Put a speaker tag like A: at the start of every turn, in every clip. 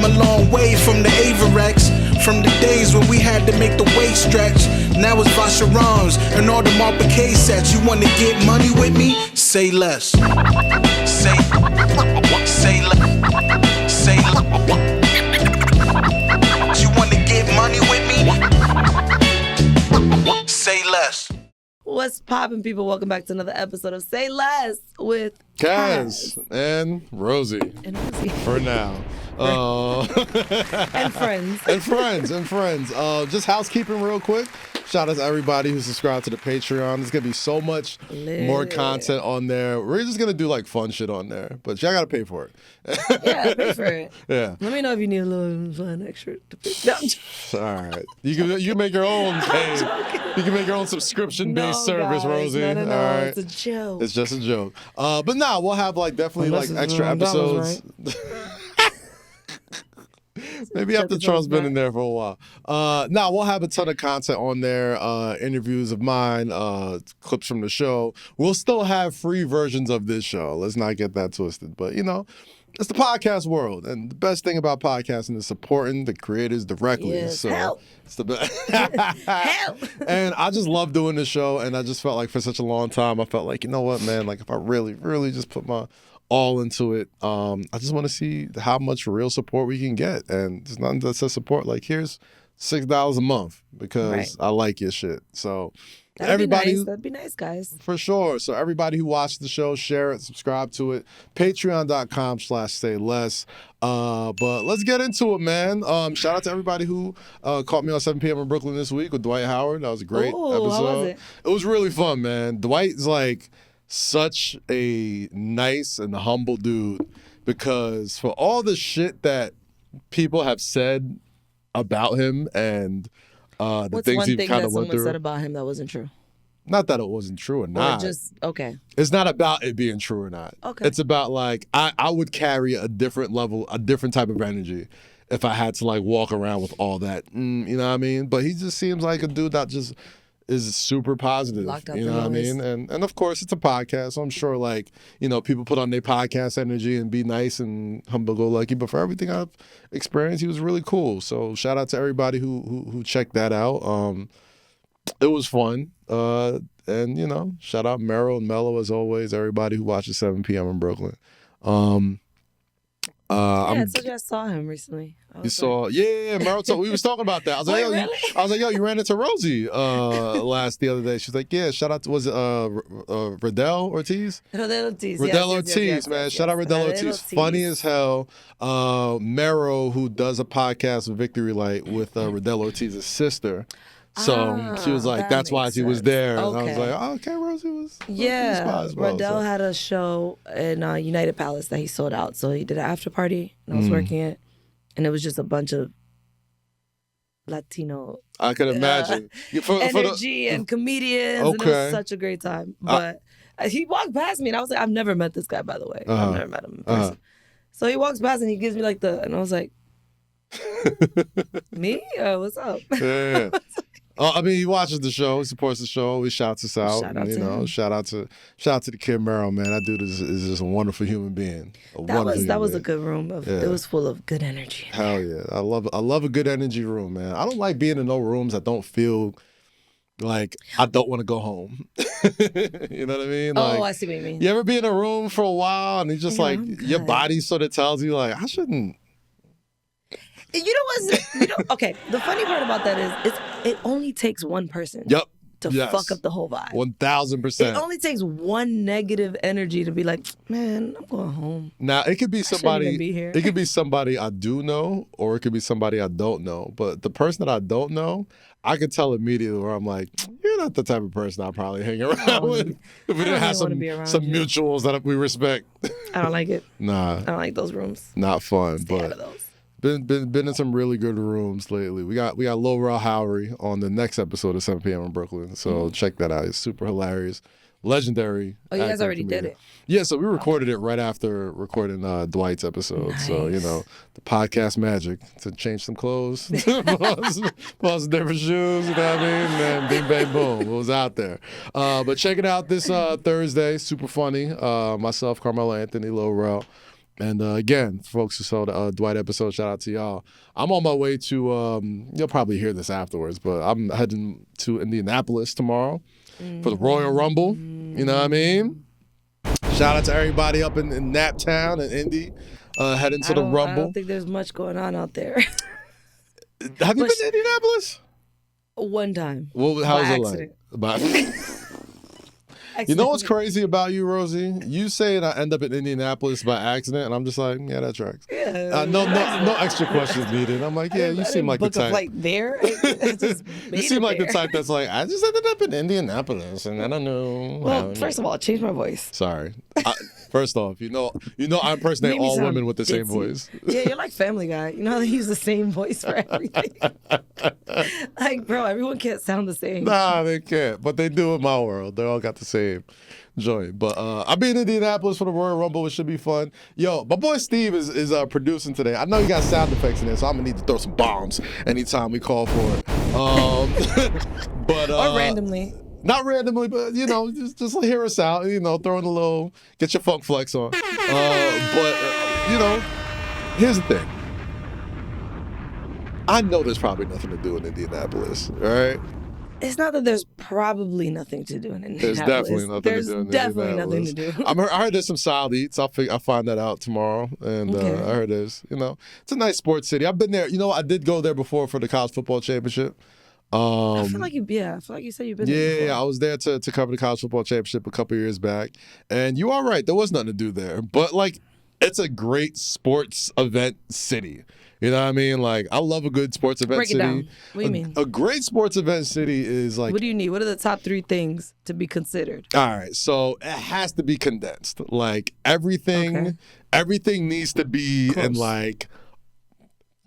A: come a long way from the Averex. From the days when we had to make the waist stretch. Now it's Vacherons and all the Marpicay sets. You wanna get money with me? Say less. Say less. Say less. You wanna get money with me? Say less.
B: What's poppin', people? Welcome back to another episode of Say Less with
C: Kaz and Rosy.
B: And Rosy.
C: For now.
B: And friends.
C: And friends. Just housekeeping real quick. Shout out to everybody who subscribed to the Patreon. There's going to be so much more content on there. We're just going to do like fun shit on there. But y'all got to pay for it.
B: Yeah, pay for it.
C: Yeah.
B: Let me know if you need a little fun extra to pay. No,
C: all right. You can make your own pay. You can make your own subscription-based service,
B: guys,
C: Rosy.
B: No,
C: all right.
B: It's a joke.
C: It's just a joke. But nah, we'll have like definitely like extra episodes.
B: Right?
C: Maybe after Trump's been in there for a while. We'll have a ton of content on there, interviews of mine, clips from the show. We'll still have free versions of this show. Let's not get that twisted. But, you know, it's the podcast world. And the best thing about podcasting is supporting the creators directly.
B: Yes,
C: so
B: help.
C: It's the best.
B: Help.
C: And I just love doing this show. And I just felt like for such a long time, I felt like, you know what, man, like if I really, really just put my all into it. I just want to see how much real support we can get. And there's nothing that says support. Like, here's $6 a month because I like your shit. So
B: That'd be nice, guys.
C: For sure. So everybody who watched the show, share it, subscribe to it. Patreon.com/sayless. But let's get into it, man. Shout out to everybody who caught me on 7 p.m. in Brooklyn this week with Dwight Howard. That was a great episode.
B: How was it?
C: It was really fun, man. Dwight's like such a nice and humble dude because for all the shit that people have said about him and the things he kind of went through. What's one thing that someone
B: said about him that wasn't true?
C: Not that it wasn't true or not.
B: Or just, okay.
C: It's not about it being true or not.
B: Okay.
C: It's about like, I would carry a different level, a different type of energy if I had to like walk around with all that, you know what I mean? But he just seems like a dude that just is super positive, you know what I mean? And of course, it's a podcast, so I'm sure, like, you know, people put on their podcast energy and be nice and humble-go-lucky, but for everything I've experienced, he was really cool. So shout out to everybody who checked that out. It was fun. And, you know, shout out Meryl and Mello, as always, everybody who watches 7 p.m. in Brooklyn.
B: I told you I saw him recently.
C: Meryl. We was talking about that. I was like, yo, you ran into Rosy the other day. She's like, yeah. Shout out to Rodell Ortiz?
B: Rodell Ortiz.
C: Yes, man. Shout out Rodell Ortiz. Funny as hell. Meryl, who does a podcast with Victory Light with Rodell Ortiz's sister. So she was like, that's why she was there. And I was like, oh, okay, Rosy was.
B: Rodell had a show in United Palace that he sold out. So he did an after party, and I was working it. And it was just a bunch of Latino.
C: I can imagine.
B: Energy and comedians.
C: Okay.
B: And it was such a great time. But he walked past me, and I was like, I've never met this guy, by the way. I've never met him in person. So he walks past, and he gives me like and I was like, me? What's up?
C: Yeah. I mean, he watches the show, he supports the show, he shouts us out. Shout out to the kid Meryl, man. That dude is just a wonderful human being.
B: That was a good room. It was full of good energy.
C: Hell yeah. I love a good energy room, man. I don't like being in no rooms that don't feel like I don't want to go home. You know what I mean? Like,
B: I see what you mean.
C: You ever be in a room for a while and it's just like your body sort of tells you like, I shouldn't.
B: You know what's okay, the funny part about that is it only takes one person to fuck up the whole vibe.
C: 1000%.
B: It only takes one negative energy to be like, man, I'm going home.
C: Now it could be somebody it could be somebody I do know or it could be somebody I don't know. But the person that I don't know, I could tell immediately where I'm like, you're not the type of person I'll probably hang around with if we didn't have some mutuals that we respect.
B: I don't like it.
C: Nah.
B: I don't like those rooms.
C: Not fun.
B: Stay
C: but
B: out of those.
C: Been in some really good rooms lately. We got Laylow Howery on the next episode of 7 p.m. in Brooklyn. So check that out. It's super hilarious. Legendary.
B: Oh, you guys already did it?
C: Yeah, so we recorded it right after recording Dwight's episode.
B: Nice.
C: So, you know, the podcast magic to change some clothes, put some different shoes, you know what I mean? And then bing, bang, boom. It was out there. But check it out this Thursday. Super funny. Myself, Carmelo Anthony, Lil Rel. And again, folks who saw the Dwight episode, shout out to y'all. I'm on my way to, you'll probably hear this afterwards, but I'm heading to Indianapolis tomorrow for the Royal Rumble. You know what I mean? Shout out to everybody up in Naptown and Indy heading to the Rumble.
B: I don't think there's much going on out there.
C: Have you been to Indianapolis?
B: One time.
C: Well, how was it
B: accident.
C: like? You know what's crazy about you, Rosy? You saying I end up in Indianapolis by accident, and I'm just like, yeah, that tracks.
B: Yeah.
C: No extra questions needed. I'm like, yeah, you seem like the
B: book a
C: type.
B: flight there. I just
C: You
B: made
C: seem
B: it
C: like the
B: there.
C: type that's like, I just ended up in Indianapolis, and I don't know.
B: Well, first of all, change my voice.
C: Sorry. First off, you know, I impersonate
B: Made me
C: all
B: sound
C: women with the same
B: ditzy.
C: voice.
B: Yeah, you're like Family Guy. You know how they use the same voice for everything? Like, bro, everyone can't sound the same.
C: Nah, they can't, but they do in my world. They all got the same joint. But I'll be in Indianapolis for the Royal Rumble. It should be fun. Yo, my boy Steve is producing today. I know you got sound effects in there, so I'm gonna need to throw some bombs anytime we call for it. But
B: Or randomly.
C: not randomly, but you know, just hear us out. You know, throwing a little, get your funk flex on. You know, here's the thing. I know there's probably nothing to do in Indianapolis, all right?
B: It's not that there's probably nothing to do in Indianapolis.
C: There's definitely nothing
B: There's
C: to do in
B: definitely nothing to
C: Indianapolis.
B: do.
C: I heard there's some solid eats. I'll find that out tomorrow. And
B: Okay.
C: I heard there's, you know, it's a nice sports city. I've been there. You know, I did go there before for the college football championship.
B: I feel like you said you've been there before.
C: Yeah, I was there to cover the college football championship a couple years back. And you are right. There was nothing to do there. But, like, it's a great sports event city. You know what I mean? Like, I love a good sports event
B: Break it
C: city.
B: down. What do you mean?
C: A great sports event city is like...
B: What do you need? What are the top 3 things to be considered?
C: All right, so it has to be condensed. Like everything needs to be in like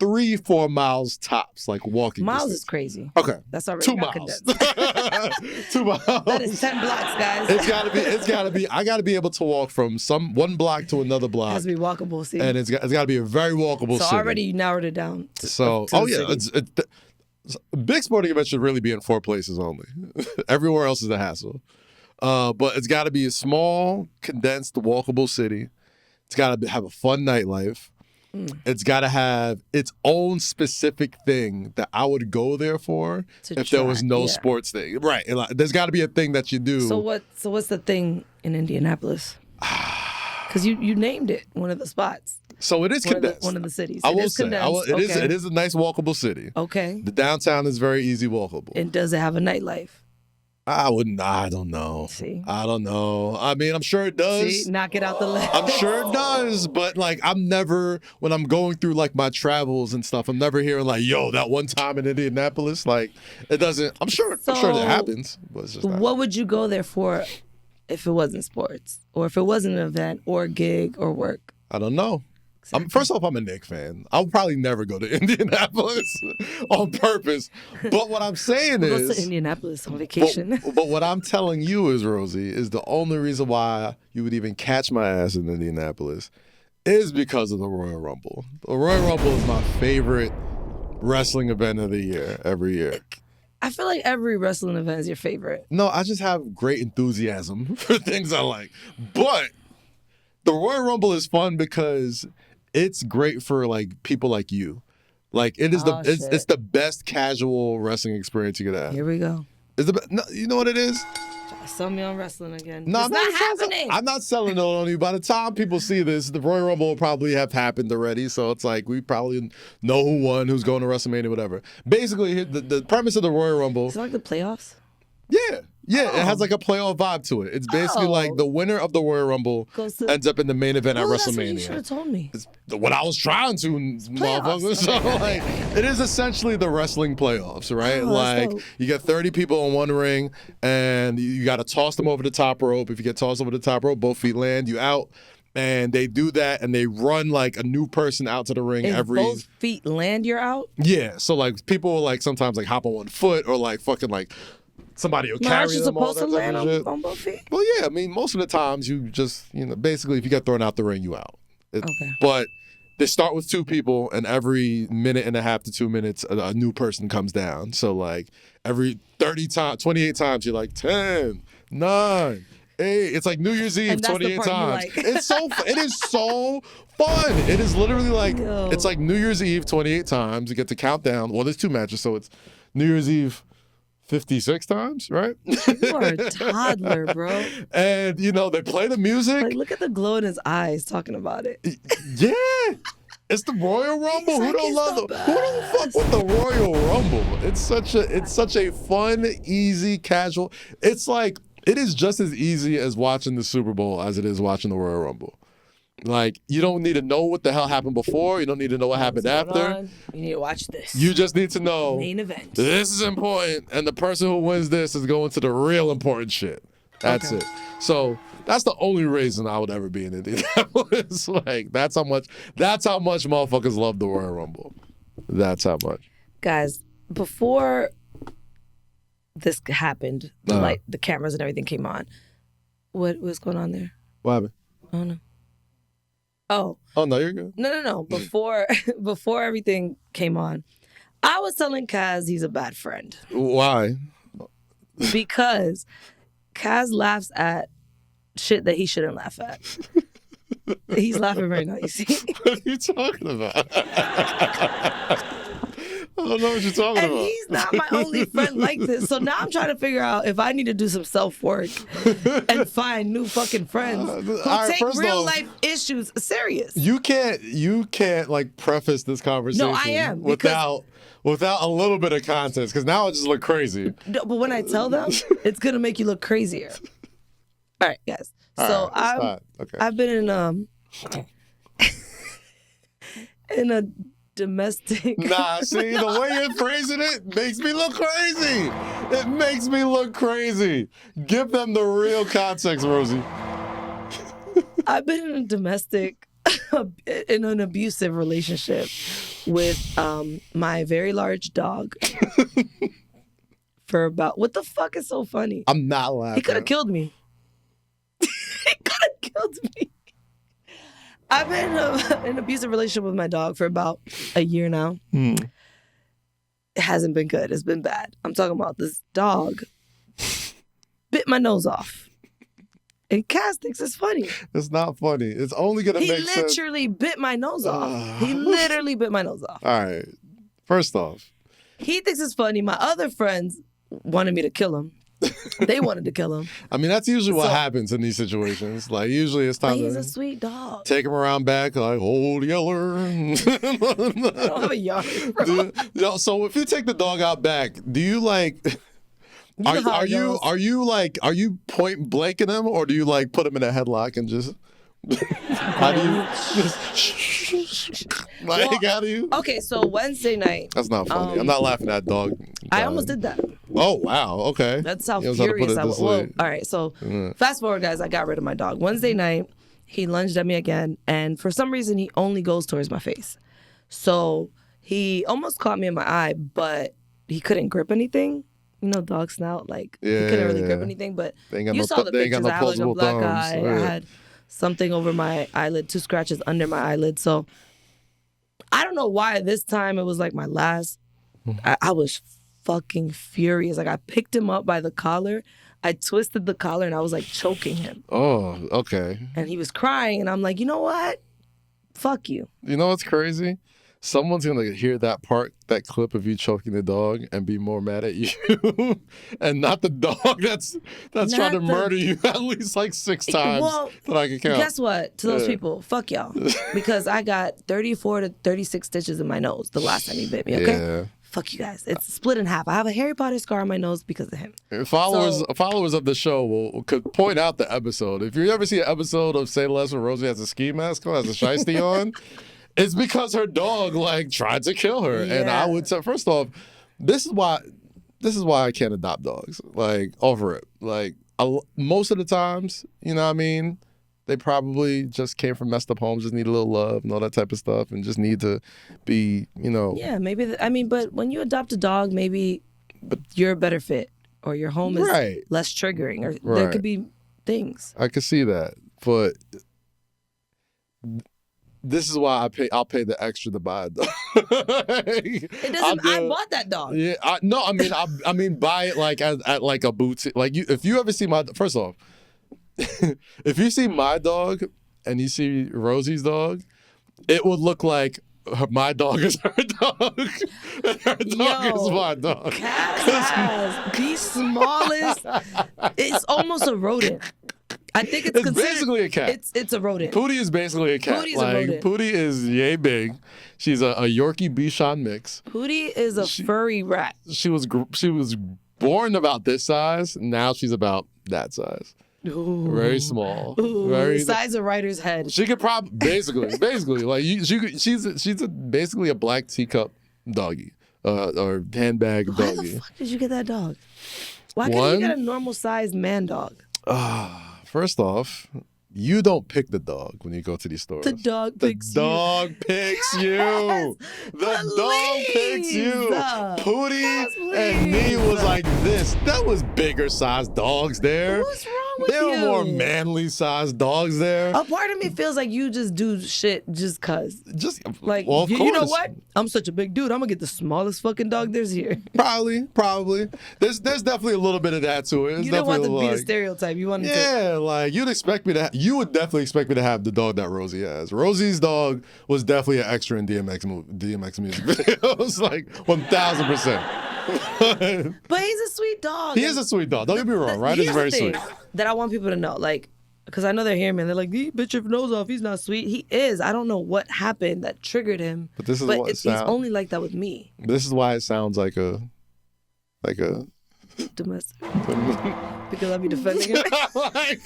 C: 3-4 miles tops, like walking
B: Miles
C: distance.
B: is crazy.
C: Okay,
B: That's already
C: 2
B: not
C: miles.
B: condensed.
C: 2 miles.
B: That is 10 blocks, guys.
C: It's gotta be. I gotta be able to walk from one block to another
B: It
C: block,
B: has to be walkable, see?
C: and it's gotta be a very walkable
B: So
C: city.
B: already you narrowed it down.
C: So,
B: to the city.
C: big sporting event should really be in 4 places only. Everywhere else is a hassle. But it's got to be a small, condensed, walkable city. It's got to have a fun nightlife. It's got to have its own specific thing that I would go there for if there was no sports thing. Right. And like, there's got to be a thing that you do.
B: So what's the thing in Indianapolis? Because you named it one of the spots.
C: So it is condensed.
B: One of the cities.
C: I
B: It
C: will
B: is
C: say,
B: condensed.
C: it is a nice walkable city.
B: Okay.
C: The downtown is very easy walkable.
B: And does it have a nightlife?
C: I don't know.
B: See?
C: I don't know. I mean, I'm sure it does.
B: See? Knock it out the list.
C: I'm sure it does, but like when I'm going through like my travels and stuff, I'm never hearing like, yo, that one time in Indianapolis, like it doesn't. I'm sure it happens, but it's just not.
B: What would you go there for if it wasn't sports, or if it wasn't an event, or a gig, or work?
C: I don't know. First off, I'm a Knicks fan. I'll probably never go to Indianapolis on purpose. But what I'm saying
B: Go
C: is,
B: to Indianapolis on vacation.
C: but what I'm telling you is, Rosy, is the only reason why you would even catch my ass in Indianapolis is because of the Royal Rumble. The Royal Rumble is my favorite wrestling event of the year, every year.
B: I feel like every wrestling event is your favorite.
C: No, I just have great enthusiasm for things I like. But the Royal Rumble is fun because it's great for like people like you. Like it is it's the best casual wrestling experience you could have.
B: Here we go.
C: You know what it is?
B: Try to sell me on wrestling again.
C: No,
B: It's not happening.
C: I'm not selling it on you. By the time people see this, the Royal Rumble will probably have happened already. So it's like we probably know who won, who's going to WrestleMania, whatever. Basically, the premise of the Royal Rumble.
B: Is it like the playoffs?
C: Yeah, it has like a playoff vibe to it. It's basically like the winner of the Royal Rumble ends up in the main event at
B: That's what you
C: WrestleMania.
B: should have told me.
C: It's what I was trying to, motherfucker. So like, it is essentially the wrestling playoffs, right?
B: Oh,
C: like
B: dope.
C: you get 30 people in one ring, and you got to toss them over the top rope. If you get tossed over the top rope, both feet land, you out. And they do that, and they run like a new person out to the ring
B: If
C: every.
B: both feet land, you're out?
C: Yeah, so like people will like sometimes like hop on one foot or like fucking like. Somebody will carry
B: Aren't you
C: them, all
B: supposed
C: that
B: to
C: type
B: land
C: of shit.
B: on both feet?
C: Well, yeah, I mean, most of the times you just, basically if you get thrown out the ring, you out.
B: Okay.
C: But they start with 2 people, and every minute and a half to 2 minutes, a new person comes down. So, like, every 28 times, you're like, 10, 9, 8. It's like New Year's Eve
B: And that's the
C: 28
B: part you
C: times.
B: like.
C: It is so fun. It is literally like,
B: Yo.
C: it's like New Year's Eve 28 times. You get to count down. Well, there's 2 matches, so it's New Year's Eve 56 times, right?
B: You are a toddler, bro.
C: And, you know, they play the music.
B: Like, look at the glow in his eyes talking about it.
C: Yeah. It's the Royal Rumble. Who don't love who don't fuck with the Royal Rumble? It's such a fun, easy, casual. It's like, it is just as easy as watching the Super Bowl as it is watching the Royal Rumble. Like, you don't need to know what the hell happened before. You don't need to know what happened after.
B: You need to watch this.
C: You just need to know
B: Main event.
C: this is important, and the person who wins this is going to the real important shit. That's it. So that's the only reason I would ever be in Indianapolis. Like, that's how much motherfuckers love the Royal Rumble. That's how much.
B: Guys, before this happened, the cameras and everything came on. What was going on there?
C: What happened?
B: I don't know. Oh
C: No, you're good.
B: No. Before everything came on, I was telling Kaz he's a bad friend
C: Why?
B: because Kaz laughs at shit that he shouldn't laugh at. He's laughing right now. You see?
C: What are you talking about? I don't know what you're talking
B: And
C: about.
B: he's not my only friend like this. So now I'm trying to figure out if I need to do some self-work and find new fucking friends who take real life issues serious.
C: You can't like preface this conversation
B: No, I am,
C: without a little bit of context, because now I just look crazy.
B: No, but when I tell them, it's gonna make you look crazier. All right, guys. So I've been in a domestic.
C: Nah, see, the way you're phrasing it makes me look crazy. It makes me look crazy. Give them the real context, Rosy.
B: I've been in a domestic, in an abusive relationship with my very large dog for about. What the fuck is so funny?
C: I'm not laughing.
B: He could have killed me. He could have killed me. I've been in an abusive relationship with my dog for about a year now. It hasn't been good. It's been bad. I'm talking about this dog bit my nose off. And Cass thinks it's funny.
C: It's not funny. It's only going to make sense.
B: He literally bit my nose off. He literally bit my nose off.
C: All right. First off.
B: He thinks it's funny. My other friends wanted me to kill him. They wanted to kill him.
C: I mean, that's usually what happens in these situations. Like, usually it's time
B: he's
C: to
B: a sweet dog.
C: take him around back, like, hold yeller.
B: I don't have a yard, bro.
C: So if you take the dog out back, do you like... Are you point blanking him, or do you like put him in a headlock and just how do you
B: Okay, so Wednesday night.
C: That's not funny. I'm not laughing at dog.
B: I almost did that.
C: Oh wow, okay.
B: That's how furious I was. Well, all right, so fast forward, guys. I got rid of my dog. Wednesday night, he lunged at me again, and for some reason, he only goes towards my face. So he almost caught me in my eye, but he couldn't grip anything. You know, dog snout, like he couldn't really grip anything. But you saw the pictures. I had like a black eye. I had something over my eyelid, 2 scratches under my eyelid. So I don't know why this time it was like my last. I was fucking furious. Like I picked him up by the collar. I twisted the collar and I was like choking him.
C: Oh, okay.
B: And he was crying, and I'm like, you know what? Fuck you.
C: You know what's crazy? Someone's gonna hear that clip of you choking the dog, and be more mad at you, and not the dog that's trying to murder you at least like 6 times that I can count.
B: Guess what? To those people, fuck y'all, because I got 34 to 36 stitches in my nose the last time he bit me. Okay,
C: yeah.
B: Fuck you guys. It's split in half. I have a Harry Potter scar on my nose because of him.
C: Followers of the show could point out the episode. If you ever see an episode of Say Less where Rosy has a ski mask on, has a shiesty on. It's because her dog like tried to kill her, and I would say, first off, this is why I can't adopt dogs. Like over it, like most of the times, you know what I mean. They probably just came from messed up homes, just need a little love and all that type of stuff, and just need to be, you know. Yeah,
B: maybe. But when you adopt a dog, maybe you're a better fit, or your home is less triggering, or there could be things.
C: I could see that, but. This is why I'll pay the extra to buy a dog.
B: It doesn't. I bought that dog.
C: Yeah, I mean, buy it like at like a boutique. Like if you ever see if you see my dog and you see Rosy's dog, it would look like my dog is her dog. Her dog is my dog.
B: Cass has the smallest. It's almost a rodent. I think it's
C: basically a cat.
B: It's a rodent.
C: Pootie is basically a cat.
B: Pootie's a rodent.
C: Pootie is yay big. She's a Yorkie Bichon mix.
B: Pootie is a furry rat.
C: She was born about this size. Now she's about that size.
B: Ooh.
C: Very small.
B: Ooh,
C: very
B: size of Ryder's head.
C: She could probably basically like she's basically a black teacup doggy or handbag doggy.
B: Why the fuck did you get that dog? Why couldn't you get a normal sized man dog?
C: First off, you don't pick the dog when you go to these stores.
B: The dog picks you.
C: The dog picks you. The dog picks you. Pootie and me was like this. That was bigger sized dogs there.
B: What's wrong with you?
C: There were more manly sized dogs there.
B: A part of me feels like you just do shit just cause. Like,
C: well, of
B: you
C: course.
B: know what? I'm such a big dude. I'm gonna get the smallest fucking dog there's here.
C: Probably. There's definitely a little bit of that to it.
B: You don't want to be a stereotype. You want to.
C: Yeah, like you'd expect me to. You would definitely expect me to have the dog that Rosy has. Rosy's dog was definitely an extra in DMX music videos, like 1000%.
B: But he's a sweet dog.
C: He is a sweet dog. Don't get me wrong. Ryder's very sweet.
B: That I want people to know, like, because I know they're hearing me and they're like, "He bit your nose off. He's not sweet." He is. I don't know what happened that triggered him.
C: But this is
B: he's only like that with me.
C: This is why it sounds like a
B: domestic. Because I'll be defending him.
C: Like, why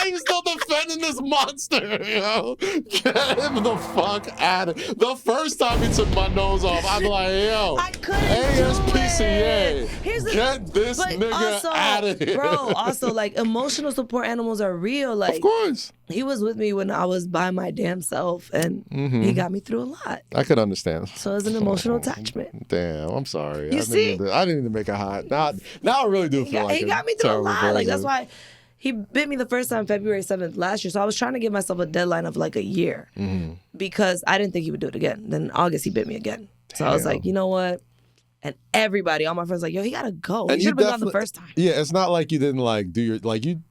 C: are you still defending this monster? Yo, get him the fuck out of here. The first time he took my nose off, I'm like, yo,
B: I couldn't
C: ASPCA, get this nigga out of here.
B: Bro, also, like, emotional support animals are real. Like,
C: of course.
B: He was with me when I was by my damn self, and he got me through a lot.
C: I could understand.
B: So it's an emotional attachment.
C: Damn, I'm sorry.
B: You see?
C: I didn't even make a hot. Now I really do feel like
B: he got me through a lot. Like, that's why he bit me the first time February 7th last year. So I was trying to give myself a deadline of like a year because I didn't think he would do it again. Then in August, he bit me again. So I was like, you know what? And everybody, all my friends, like, yo, he gotta go. He should have been gone the first time.
C: Yeah, it's not like you didn't like do your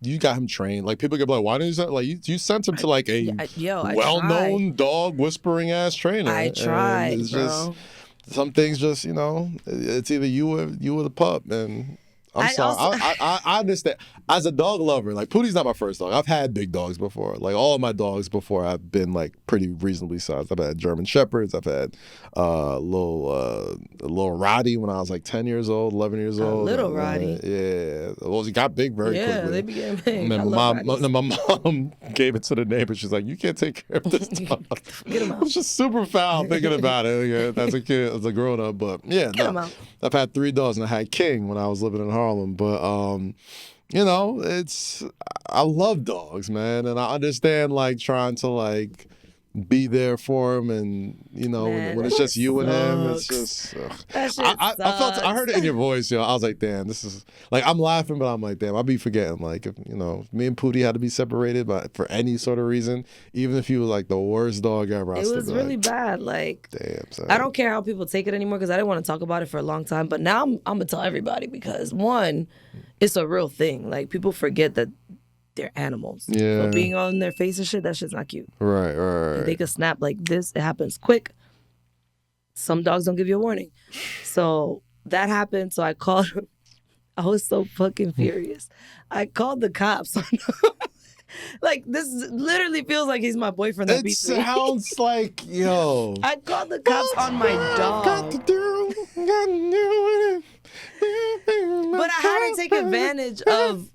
C: you got him trained. Like people get like, why didn't you send, like you sent him to like a well-known dog whispering ass trainer.
B: I tried,
C: it's
B: bro.
C: Just some things just it's either you or the pup, and I'm sorry. I understand. As a dog lover, like Pootie's not my first dog. I've had big dogs before. Like all of my dogs before, I've been like pretty reasonably sized. I've had German Shepherds. I've had little Roddy when I was like 10 years old, 11 years old.
B: Little Roddy.
C: Yeah. Well, he got big very quickly.
B: Yeah, they became big.
C: And my mom gave it to the neighbor. She's like, you can't take care of this dog.
B: Get him out.
C: I was just super foul thinking about it as a kid, as a grown up. But yeah,
B: Get him out.
C: I've had 3 dogs, and I had King when I was living in Harlem. But I love dogs, man, and I understand like trying to like be there for him, and when it's just you and him, it's just. I heard it in your voice, I was like, damn, this is like I'm laughing, but I'm like, damn, I'll be forgetting like if me and Pootie had to be separated, but for any sort of reason, even if he was like the worst dog ever,
B: it was really bad. Like,
C: damn, son.
B: I don't care how people take it anymore because I didn't want to talk about it for a long time, but now I'm gonna tell everybody because one, it's a real thing. Like people forget that they're animals.
C: Yeah.
B: So being on their face and shit, that shit's not cute.
C: Right.
B: They could snap like this. It happens quick. Some dogs don't give you a warning. So that happened. So I called him. I was so fucking furious. I called the cops. Like, this literally feels like he's my boyfriend that beats me.
C: It sounds like, yo.
B: I called the cops on my dog. But I had to take advantage of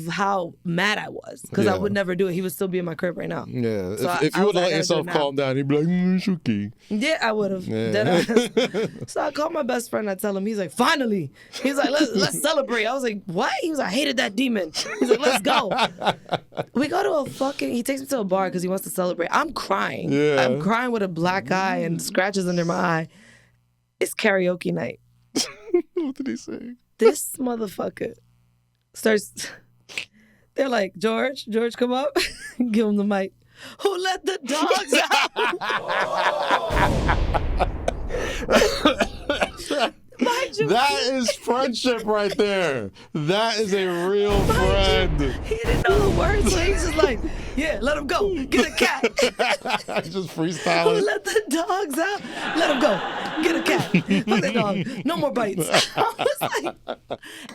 B: how mad I was because I would never do it. He would still be in my crib right now.
C: Yeah,
B: So
C: if you would have let yourself calm down, he'd be like, it's okay.
B: Yeah, I would have.
C: Yeah.
B: So I called my best friend. I tell him, he's like, finally. He's like, let's celebrate. I was like, what? He was like, I hated that demon. He's like, let's go. We go to he takes me to a bar because he wants to celebrate. I'm crying.
C: Yeah.
B: I'm crying with a black eye and scratches under my eye. It's karaoke night.
C: What did he say?
B: This motherfucker starts. They're like, George, come up. Give him the mic. Who let the dogs out? Mind you,
C: That is friendship right there. That is a real friend.
B: He didn't know the words, so he's just like, yeah, let him go. Get a cat.
C: Just freestyling.
B: Let the dogs out. Let him go. Get a cat. Fuck the dog. No more bites. I was like,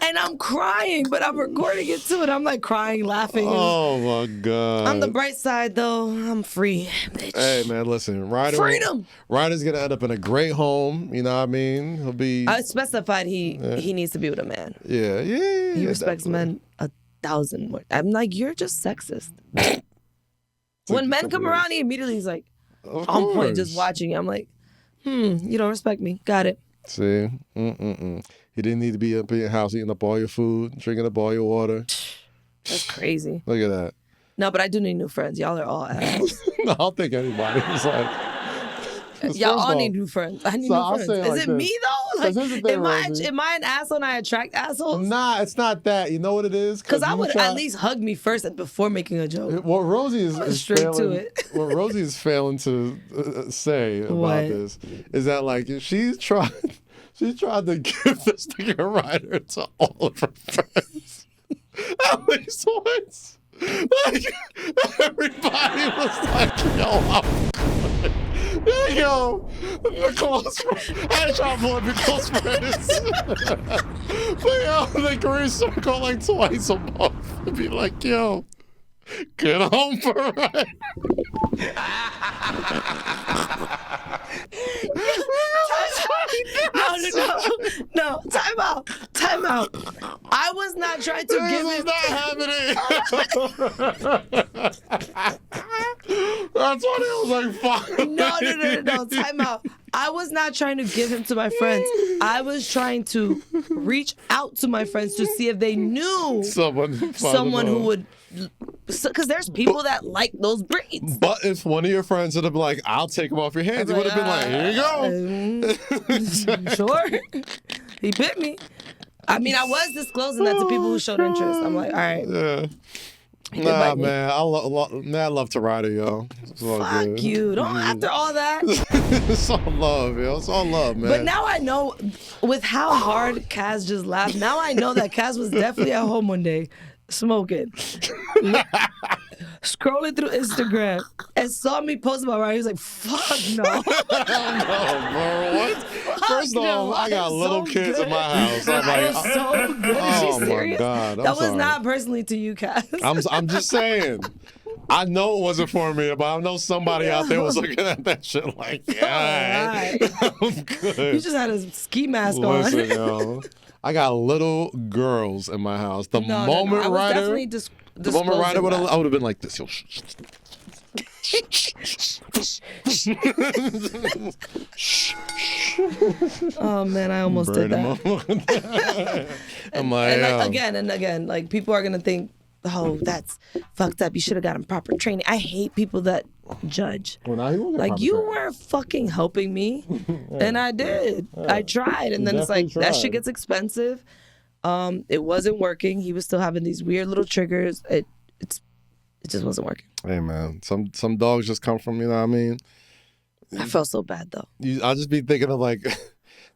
B: and I'm crying, but I'm recording it too, and I'm like crying, laughing.
C: Oh my God.
B: On the bright side, though, I'm free, bitch.
C: Hey man, listen,
B: Freedom.
C: Ryder's gonna end up in a great home. You know what I mean? He'll be.
B: I specified he needs to be with a man.
C: Yeah.
B: He respects men 1,000 more. I'm like, you're just sexist. When men come around, he immediately is like, on point, just watching you. I'm like, you don't respect me. Got it.
C: See? He didn't need to be up in your house eating up all your food, drinking up all your water.
B: That's crazy.
C: Look at that.
B: No, but I do need new friends. Y'all are all assholes.
C: No, I don't think anybody is like.
B: Y'all all need new friends. I need new friends. Is it me though? Like, am I an asshole and I attract assholes?
C: Nah, it's not that. You know what it is?
B: Because I would at least hug me first before making a joke.
C: What Rosy is
B: straight
C: failing,
B: to it.
C: What Rosy is failing to say about this is that like she tried to give this nigga Ryder to all of her friends at least once. Like everybody was like, yo, I'm good. Yo, the close friends. I ain't trying to pull up your close friends. But yo, the green circle like twice a month. And be like, yo, get home for a ride.
B: No, time out. I was not trying to give
C: This
B: him.
C: is not happening. That's why it was like five.
B: No, time out. I was not trying to give him to my friends. I was trying to reach out to my friends to see if they knew someone who would. Because there's people that like those breeds.
C: But if one of your friends would have been like, I'll take him off your hands, he would have been like, here you go.
B: Sure. He bit me. I mean, I was disclosing that to people who showed interest. I'm like, all right.
C: Yeah. Nah, man. I love to ride it, yo. It's all
B: Fuck
C: good.
B: you. Don't after all that.
C: It's all love, yo. It's all love, man.
B: But now I know, with how hard Kaz just laughed, now I know that Kaz was definitely at home one day smoking. Scrolling through Instagram and saw me post about Ryan. He was like, fuck no.
C: No, bro. What? First off, I got little kids in my house. I'm like,
B: so good. Is
C: oh
B: she serious?
C: my God.
B: That was not personally to you, Kaz.
C: I'm just saying. I know it wasn't for me, but I know somebody out there was looking at that shit like, yeah, I'm good.
B: You just had a ski mask
C: Listen,
B: on.
C: yo, I got little girls in my house. The moment
B: I was
C: Ryder,
B: definitely
C: the moment Ryder I would have been like this. Yo,
B: oh man, I almost did that.
C: I'm like,
B: again and again, like people are gonna think, oh, that's fucked up. You should have gotten proper training. I hate people that judge.
C: Well, now he will get
B: like
C: proper
B: you
C: training.
B: weren't fucking helping me, and I did. I tried, and then it's like that shit gets expensive. It wasn't working. He was still having these weird little triggers. It just wasn't working.
C: Hey man, some dogs just come from, you know what I mean?
B: I felt so bad though.
C: I'll just be thinking of like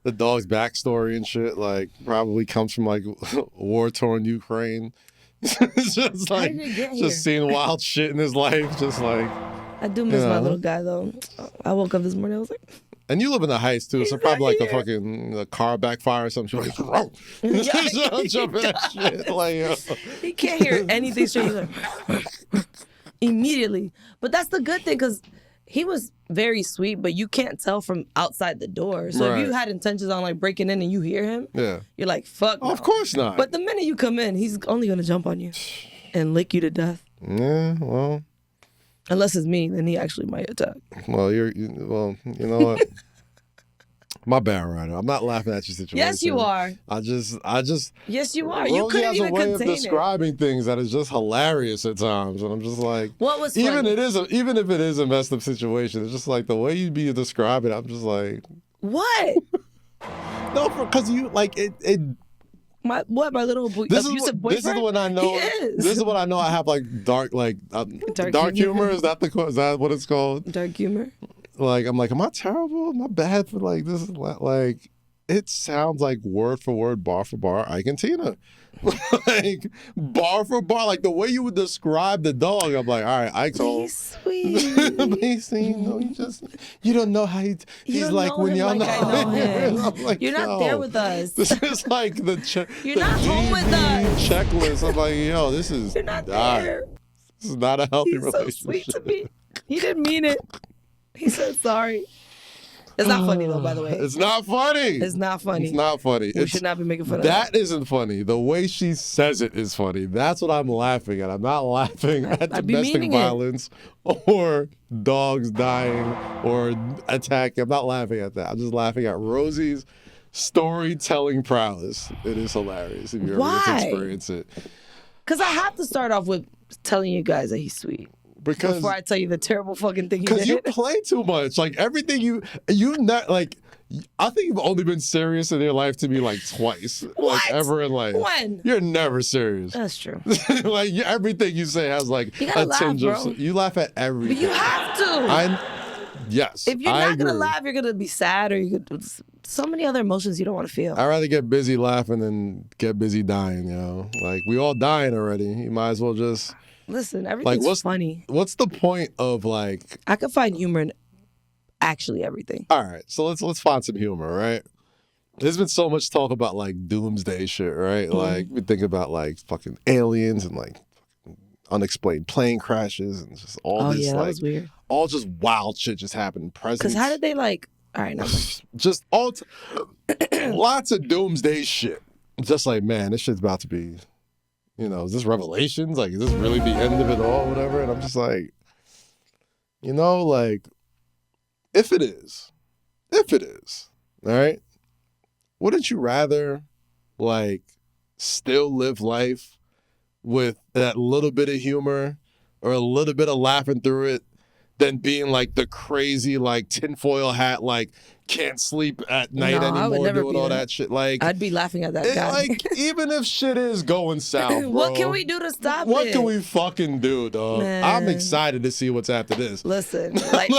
C: the dog's backstory and shit. Like probably comes from like war-torn Ukraine. Just like just seeing wild shit in his life. Just like
B: I do miss my little guy though. I woke up this morning. I was like.
C: And you live in the Heights too, so probably like a car backfire or something. Like, jumping that shit. Like,
B: he can't hear anything straight. He's like, immediately. But that's the good thing, because he was very sweet, but you can't tell from outside the door. So if you had intentions on like breaking in and you hear him, you're like, fuck.
C: Oh, no. Of course not.
B: But the minute you come in, he's only gonna jump on you and lick you to death.
C: Yeah, well.
B: Unless it's me, then he actually might attack.
C: Well, you know what? My bad, Ryder. I'm not laughing at your situation.
B: Yes, you are.
C: I just.
B: Yes, you are. You couldn't even contain it.
C: has a way of describing things that is just hilarious at times, and I'm just like,
B: what was
C: even
B: funny?
C: Even if it is a messed up situation, it's just like the way you be describing it. I'm just like,
B: what?
C: No, because you like it.
B: My little abusive boyfriend?
C: This is the one I know.
B: He is.
C: This is what I know. I have like dark humor. Is that what it's called?
B: Dark humor.
C: Like I'm like, am I terrible? Am I bad for like this? Like it sounds like word for word, bar for bar, Ike and Tina. Like, bar for bar. Like, the way you would describe the dog, I'm like, all right, Ike's home.
B: He's sweet.
C: Basically, you don't know how he's like when y'all
B: like I know him.
C: I'm like,
B: You're not there with us.
C: This is like
B: You're not home with us.
C: checklist. I'm like, yo, this is
B: You're not there.
C: This is not a healthy
B: He's
C: relationship.
B: so sweet to me. He didn't mean it. He said sorry. It's not funny though, by the way.
C: It's not funny.
B: It's not funny.
C: It's not funny.
B: We should not be making fun of that.
C: That isn't funny. The way she says it is funny. That's what I'm laughing at. I'm not laughing at domestic violence or dogs dying or attacking. I'm not laughing at that. I'm just laughing at Rosy's storytelling prowess. It is hilarious if you ever get to experience it.
B: Because I have to start off with telling you guys that he's sweet. Before I tell you the terrible fucking thing he did.
C: Because you play too much. Like, everything you not, like, I think you've only been serious in your life to me, like, twice.
B: What?
C: Like, ever in life.
B: When?
C: You're never serious.
B: That's true.
C: Like, everything you say has, like,
B: you gotta
C: tinge
B: laugh,
C: of... You laugh at everything.
B: But you have to.
C: Yes,
B: if you're not going to laugh, you're going to be sad or you could... So many other emotions you don't want to feel.
C: I'd rather get busy laughing than get busy dying, you know? Like, we all dying already. You might as well just...
B: Listen, everything's funny.
C: What's the point of, like...
B: I could find humor in actually everything.
C: All right, so let's find some humor, right? There's been so much talk about, like, doomsday shit, right? Mm-hmm. Like, we think about, like, fucking aliens and, like, unexplained plane crashes and just all this,
B: that
C: like...
B: was weird.
C: All just wild shit just happened.
B: Because how did they, like... All right, no.
C: Just lots of doomsday shit. Just like, man, this shit's about to be... You know, is this Revelations? Like, is this really the end of it all? Whatever. And I'm just like, you know, like, if it is, all right, wouldn't you rather, like, still live life with that little bit of humor or a little bit of laughing through it than being, like, the crazy, like, tinfoil hat, like, can't sleep at night anymore doing all that shit? Like,
B: I'd be laughing at that guy.
C: Like, even if shit is going south, bro,
B: what can we do to stop it?
C: What can we fucking do, dog? Man. I'm excited to see what's after this.
B: Listen, light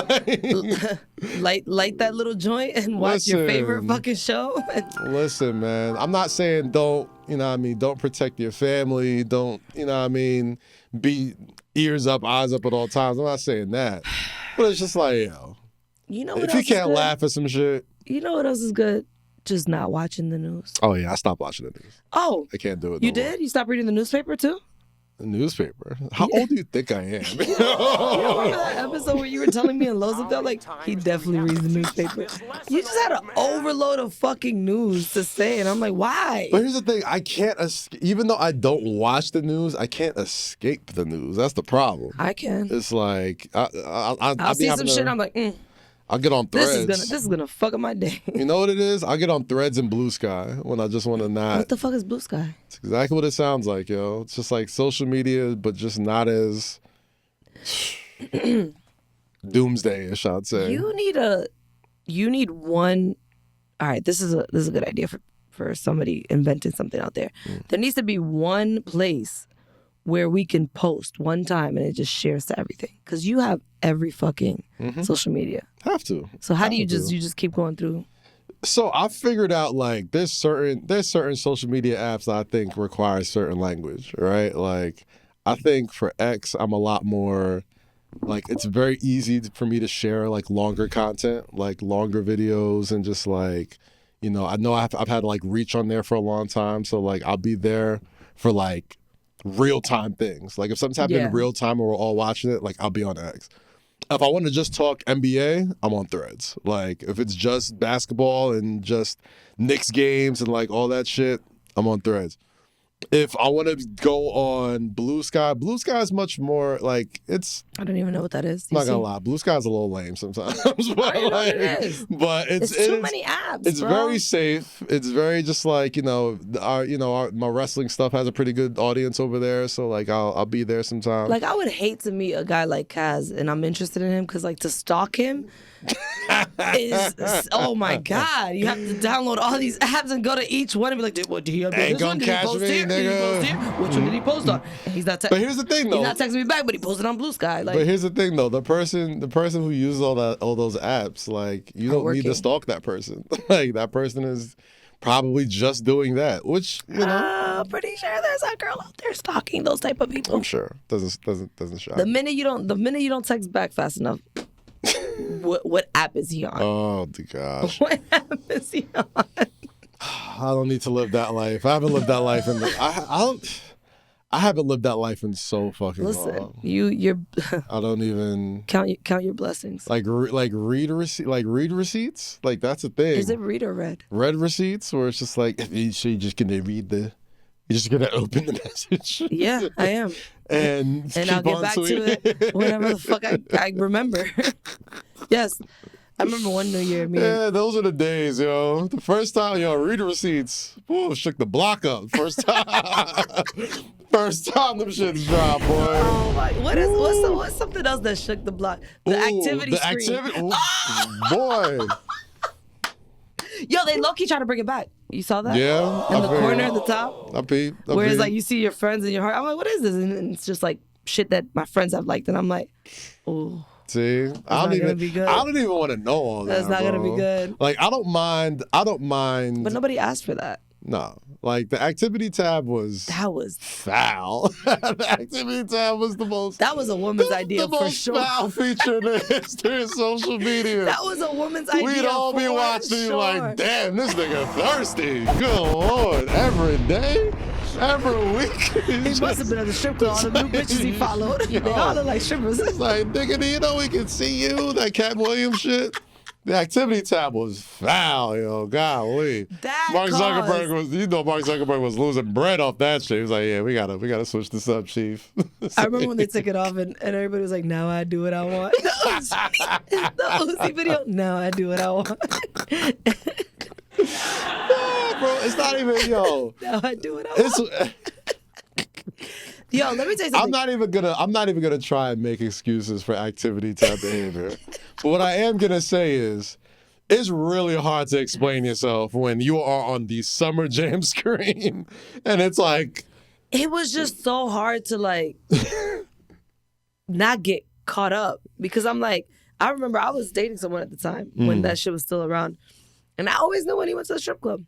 B: that little joint and watch your favorite fucking show.
C: Listen, man, I'm not saying don't, you know what I mean, don't protect your family, don't, you know what I mean, be ears up, eyes up at all times. I'm not saying that. But it's just like, yo,
B: you know what
C: if you can't laugh at some shit.
B: You know what else is good? Just not watching the news.
C: Oh, yeah, I stopped watching the news.
B: Oh.
C: I can't do it.
B: You did? You stopped reading the newspaper, too?
C: The newspaper? How old do you think I am?
B: You remember that episode where you were telling me in Loseville, like, he definitely reads the newspaper. You just had an overload of fucking news to say, and I'm like, why?
C: But here's the thing, I can't, even though I don't watch the news, I can't escape the news. That's the problem.
B: I can.
C: It's like,
B: I'll see some shit, I'm like,
C: I'll get on Threads.
B: This is gonna fuck up my day.
C: You know what it is? I'll get on Threads and Blue Sky when I just want to not.
B: What the fuck is Blue Sky?
C: It's exactly what it sounds like, yo. It's just like social media, but just not as doomsday-ish, I'd say.
B: You need one. All right, this is a good idea for somebody inventing something out there. There needs to be one place where we can post one time and it just shares to everything. Because you have every fucking social media.
C: Have to.
B: So how do you just keep going through?
C: So I figured out, like, there's certain social media apps that I think require certain language, right? Like, I think for X, I'm a lot more, like, it's very easy for me to share, like, longer content, like longer videos and just, like, you know I've had, like, reach on there for a long time. So, like, I'll be there for, like, real-time things. Like, if something's happening in real time and we're all watching it, like, I'll be on X. If I want to just talk NBA, I'm on Threads. Like, if it's just basketball and just Knicks games and, like, all that shit, I'm on Threads. If I want to go on Blue Sky is much more, like, it's...
B: I don't even know what that is.
C: I'm not going to lie. Blue Sky's a little lame sometimes. But,
B: like, it is.
C: But it's
B: too many apps,
C: It's very safe. It's very just like, my wrestling stuff has a pretty good audience over there. So, like, I'll be there sometimes.
B: Like, I would hate to meet a guy like Kaz, and I'm interested in him because, like, to stalk him... is, oh my God. You have to download all these apps and go to each one and be like, what did he update this one? Did he post here? Did he post here? Which one did he post on? And he's not
C: But here's the thing, though.
B: He's not texting me back, but he posted on Blue Sky. Like,
C: but here's the thing, though. The person who uses all those apps, like, you don't need to stalk that person. Like, that person is probably just doing that, which, you know.
B: Pretty sure there's a girl out there stalking those type of people.
C: I'm sure. Doesn't shock.
B: The minute you don't text back fast enough, what app is he on?
C: Oh, the gosh.
B: What app is he on?
C: I don't need to live that life. I haven't lived that life in I haven't lived that life in so fucking long.
B: You're
C: I don't even
B: count your blessings.
C: Like read receipts. Like that's a thing.
B: Is it read or read?
C: Read receipts, where it's just like you're just gonna open the message.
B: Yeah, I am.
C: And
B: I'll get back to it whenever the fuck I remember. Yes. I remember one New Year.
C: Yeah, those are the days, yo. The first time, read receipts. Whoa, shook the block up. First time. First time them shits dropped, boy.
B: Oh my! What's something else that shook the block? The activity screen.
C: Boy.
B: Yo, they low-key try to bring it back. You saw that?
C: Yeah.
B: In the corner at the top?
C: I peeped.
B: Where it's like you see your friends in your heart. I'm like, what is this? And it's just like shit that my friends have liked. And I'm like, oh.
C: See? I don't even want to know all that.
B: That's not going to be good.
C: Like, I don't mind.
B: But nobody asked for that.
C: No. Like, the activity tab was...
B: That was...
C: foul. The activity tab was the most...
B: That was a woman's idea for sure.
C: The most foul feature in the history of social media.
B: That was a woman's idea.
C: We'd all be watching you like, damn, this nigga thirsty. Good Lord. Every day? Every week?
B: He must have been at the strip club. All the new bitches he followed. They all look like strippers.
C: It's like, nigga, do you know we can see you? That Cat Williams shit? The activity tab was foul, yo. Golly. Mark Zuckerberg was losing bread off that shit. He was like, yeah, we gotta switch this up, Chief.
B: I remember when they took it off and everybody was like, now I do what I want. The Uzi video, now I do what I want.
C: Bro, it's not even, yo.
B: Now I do what I want. Yo, let me tell you something.
C: I'm not even gonna try and make excuses for activity tab behavior. But what I am gonna say is, it's really hard to explain yourself when you are on the Summer Jam screen, and it's like,
B: it was just so hard to like not get caught up because I'm like, I remember I was dating someone at the time when that shit was still around, and I always knew when he went to the strip club.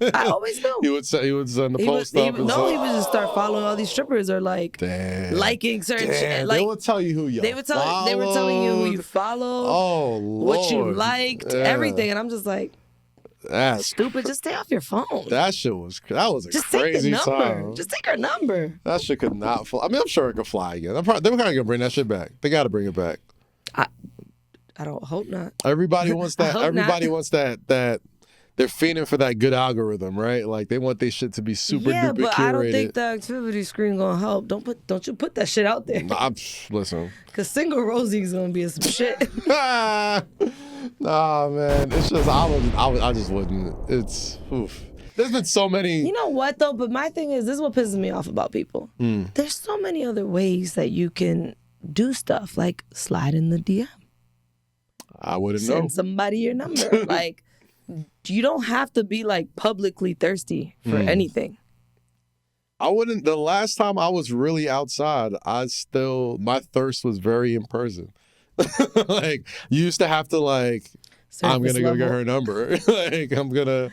B: I always knew.
C: He would send the post up.
B: He would just start following all these strippers or like liking certain shit. Like,
C: they would tell you who you
B: They were telling you who you followed.
C: Oh, Lord.
B: What you liked, everything, and I'm just like, that's stupid. Just stay off your phone.
C: That was a
B: just
C: crazy
B: take the number.
C: time.
B: Just take her number.
C: That shit could not fly. I mean, I'm sure it could fly again. They're probably gonna bring that shit back. They got to bring it back.
B: I don't hope not.
C: Everybody wants that.
B: Everybody
C: wants that. They're fiending for that good algorithm, right? Like they want their shit to be super duper curated.
B: But I don't think the activity screen gonna help. Don't you put that shit out there?
C: Listen,
B: because single Rosy's gonna be some shit.
C: Nah, man. It's just I just wouldn't. It's oof. There's been so many.
B: You know what though? But my thing is, this is what pisses me off about people. There's so many other ways that you can do stuff, like slide in the DM.
C: I wouldn't know.
B: Send somebody your number, like. You don't have to be like publicly thirsty for anything.
C: I wouldn't. The last time I was really outside, my thirst was very in person. Like you used to have to like, I'm gonna go get her number. Like I'm gonna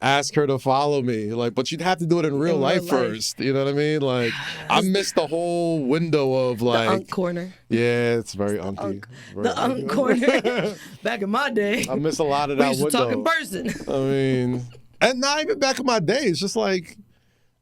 C: ask her to follow me. Like, but you'd have to do it in real life first. You know what I mean? Like I missed the whole window of like
B: the unk corner.
C: Yeah, it's very unky.
B: The unk corner. Back in my day,
C: I miss a lot of that window.
B: We used to talk in person.
C: I mean, and not even back in my day. It's just like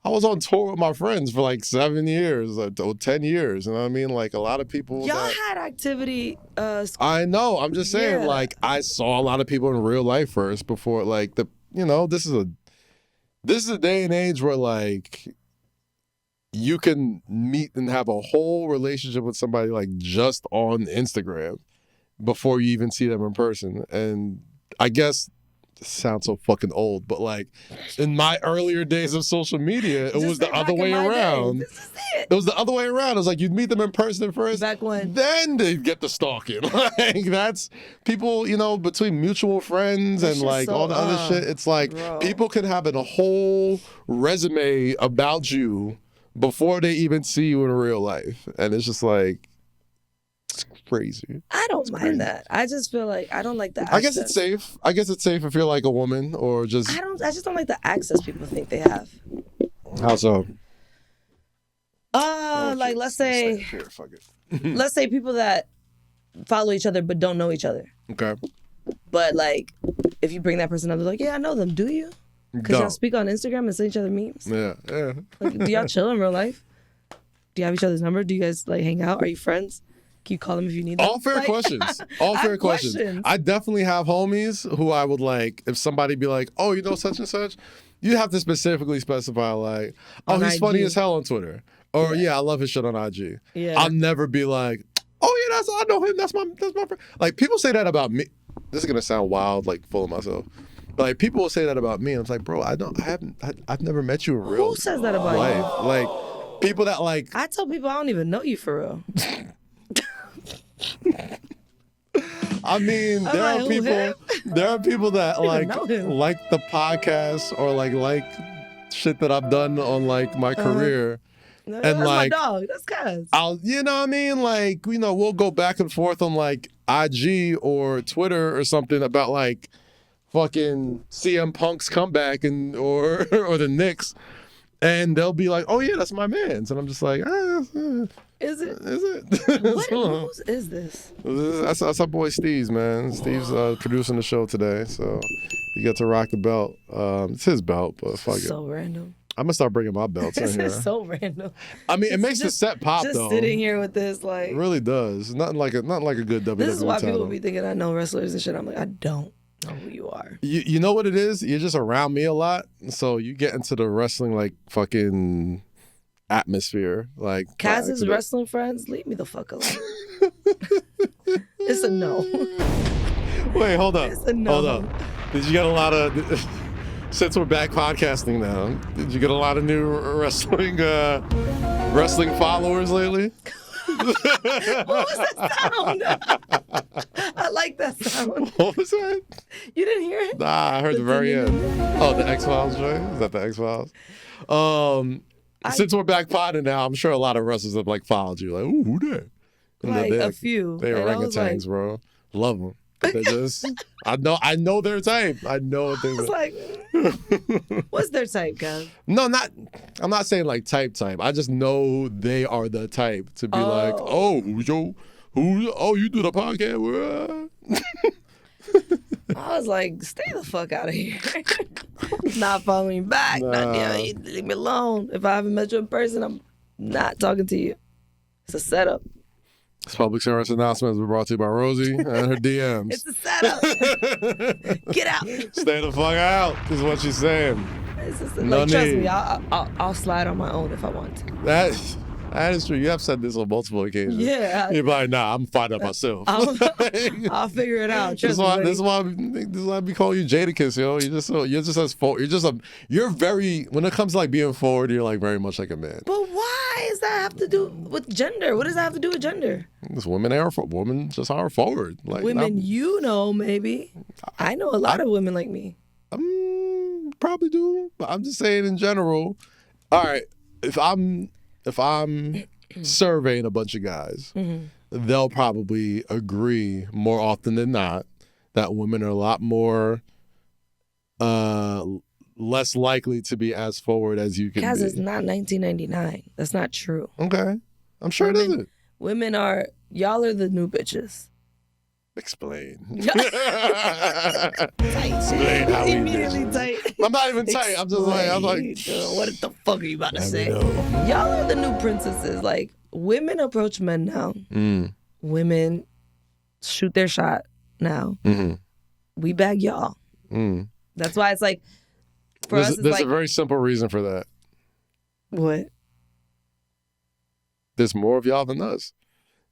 C: I was on tour with my friends for like 7 years or 10 years. You know what I mean? Like a lot of people.
B: Y'all had activity.
C: I know. I'm just saying. Like I saw a lot of people in real life first before like the. You know, this is a day and age where like you can meet and have a whole relationship with somebody like just on Instagram before you even see them in person. And I guess sounds so fucking old, but like in my earlier days of social media, it was the other way around.
B: This is it.
C: It was the other way around. It was like you'd meet them in person first,
B: Back when.
C: then they'd get the stalking. Like that's people, between mutual friends and like all the other shit. It's like people can have a whole resume about you before they even see you in real life, and it's just like. It's crazy.
B: I don't mind that. I just feel like I don't like the access.
C: I guess it's safe. I guess it's safe if you're like a woman or just.
B: I just don't like the access people think they have.
C: How so?
B: Like let's say.
C: Here, fuck it.
B: Let's say people that follow each other but don't know each other.
C: Okay.
B: But like, if you bring that person up, they're like, yeah, I know them. Do you? Because y'all speak on Instagram and send each other memes.
C: Yeah.
B: Like, do y'all chill in real life? Do you have each other's number? Do you guys like hang out? Are you friends? Can you call them if you need them?
C: All fair questions. All fair questions. I definitely have homies who I would like, if somebody be like, oh, such and such, you have to specifically specify like, oh, he's funny as hell on Twitter. Or yeah, I love his shit on IG. Yeah. I'll never be like, oh yeah, I know him. That's my friend. Like people say that about me. This is gonna sound wild, like full of myself. But like people will say that about me, and I'm like, bro, I've never met you in real life.
B: Who says that about you?
C: Like people that like.
B: I tell people I don't even know you for real.
C: I mean, there are people that like the podcast or like shit that I've done on like my career.
B: No,
C: and
B: that's
C: like
B: my dog. That's Kaz.
C: You know what I mean? Like, we'll go back and forth on like IG or Twitter or something about like fucking CM Punk's comeback and or the Knicks. And they'll be like, oh yeah, that's my man's. And I'm just like,
B: Is it? Whose is this?
C: That's our boy Steve's, man. Steve's producing the show today, so you get to rock the belt. It's his belt, but fuck it.
B: So random.
C: I'm gonna start bringing my belts in here.
B: It's so random.
C: I mean, it makes the set pop
B: just
C: though.
B: Just sitting here with this, like,
C: it really does. Nothing like a good WWE.
B: This is why
C: title.
B: people be thinking I know wrestlers and shit. I'm like, I don't know who you are.
C: You know what it is? You're just around me a lot, so you get into the wrestling like fucking atmosphere. Like
B: Kaz's wrestling friends, leave me the fuck alone. It's a no.
C: Wait, hold up.
B: It's a no.
C: Hold up. Did you get a lot of? Since we're back podcasting now, did you get a lot of new wrestling followers lately?
B: What was that sound? I like that sound.
C: What was that?
B: You didn't hear it?
C: Nah, I heard the very end. Oh, the X-Files joint? Is that the X-Files? Since we're back podding now, I'm sure a lot of wrestlers have like followed you. Like, ooh, who that?
B: Like a few.
C: They orangutans, bro. Love them. They're just, I know their type. I know what they
B: was like, what's their type, guys?
C: No, I'm not saying like type. I just know they are the type to be like, oh, you do the podcast?
B: I was like, stay the fuck out of here. Not following back.
C: Nah.
B: Leave me alone. If I haven't met you in person, I'm not talking to you. It's a setup.
C: This public service announcement is brought to you by Rosy and her DMs.
B: It's a setup. Get out.
C: Stay the fuck out is what she's saying.
B: Trust me, I'll slide on my own if I want to.
C: That is true. You have said this on multiple occasions.
B: Yeah.
C: You're like, nah, I'm fine up myself.
B: I'll figure it out.
C: This is why I be calling you Jadakiss, yo. You're very, when it comes to like being forward, you're like very much like a man.
B: But why does that have to do with gender? What does that have to do with gender?
C: This women just are forward. Like
B: women, maybe. I know a lot of women like me.
C: Probably do, but I'm just saying in general. All right, if I'm surveying a bunch of guys, they'll probably agree more often than not that women are a lot more less likely to be as forward as you can be.
B: Kaz, it's not 1999. That's not true.
C: Okay. I'm sure it isn't.
B: Women are, y'all are the new bitches.
C: Explain.
B: Tight.
C: Explain how we
B: immediately tight.
C: I'm not even tight. I'm like,
B: what the fuck are you about to say? Y'all are the new princesses. Like, women approach men now. Women shoot their shot now. We bag y'all. That's why it's like, for us,
C: there's a very simple reason for that.
B: What?
C: There's more of y'all than us.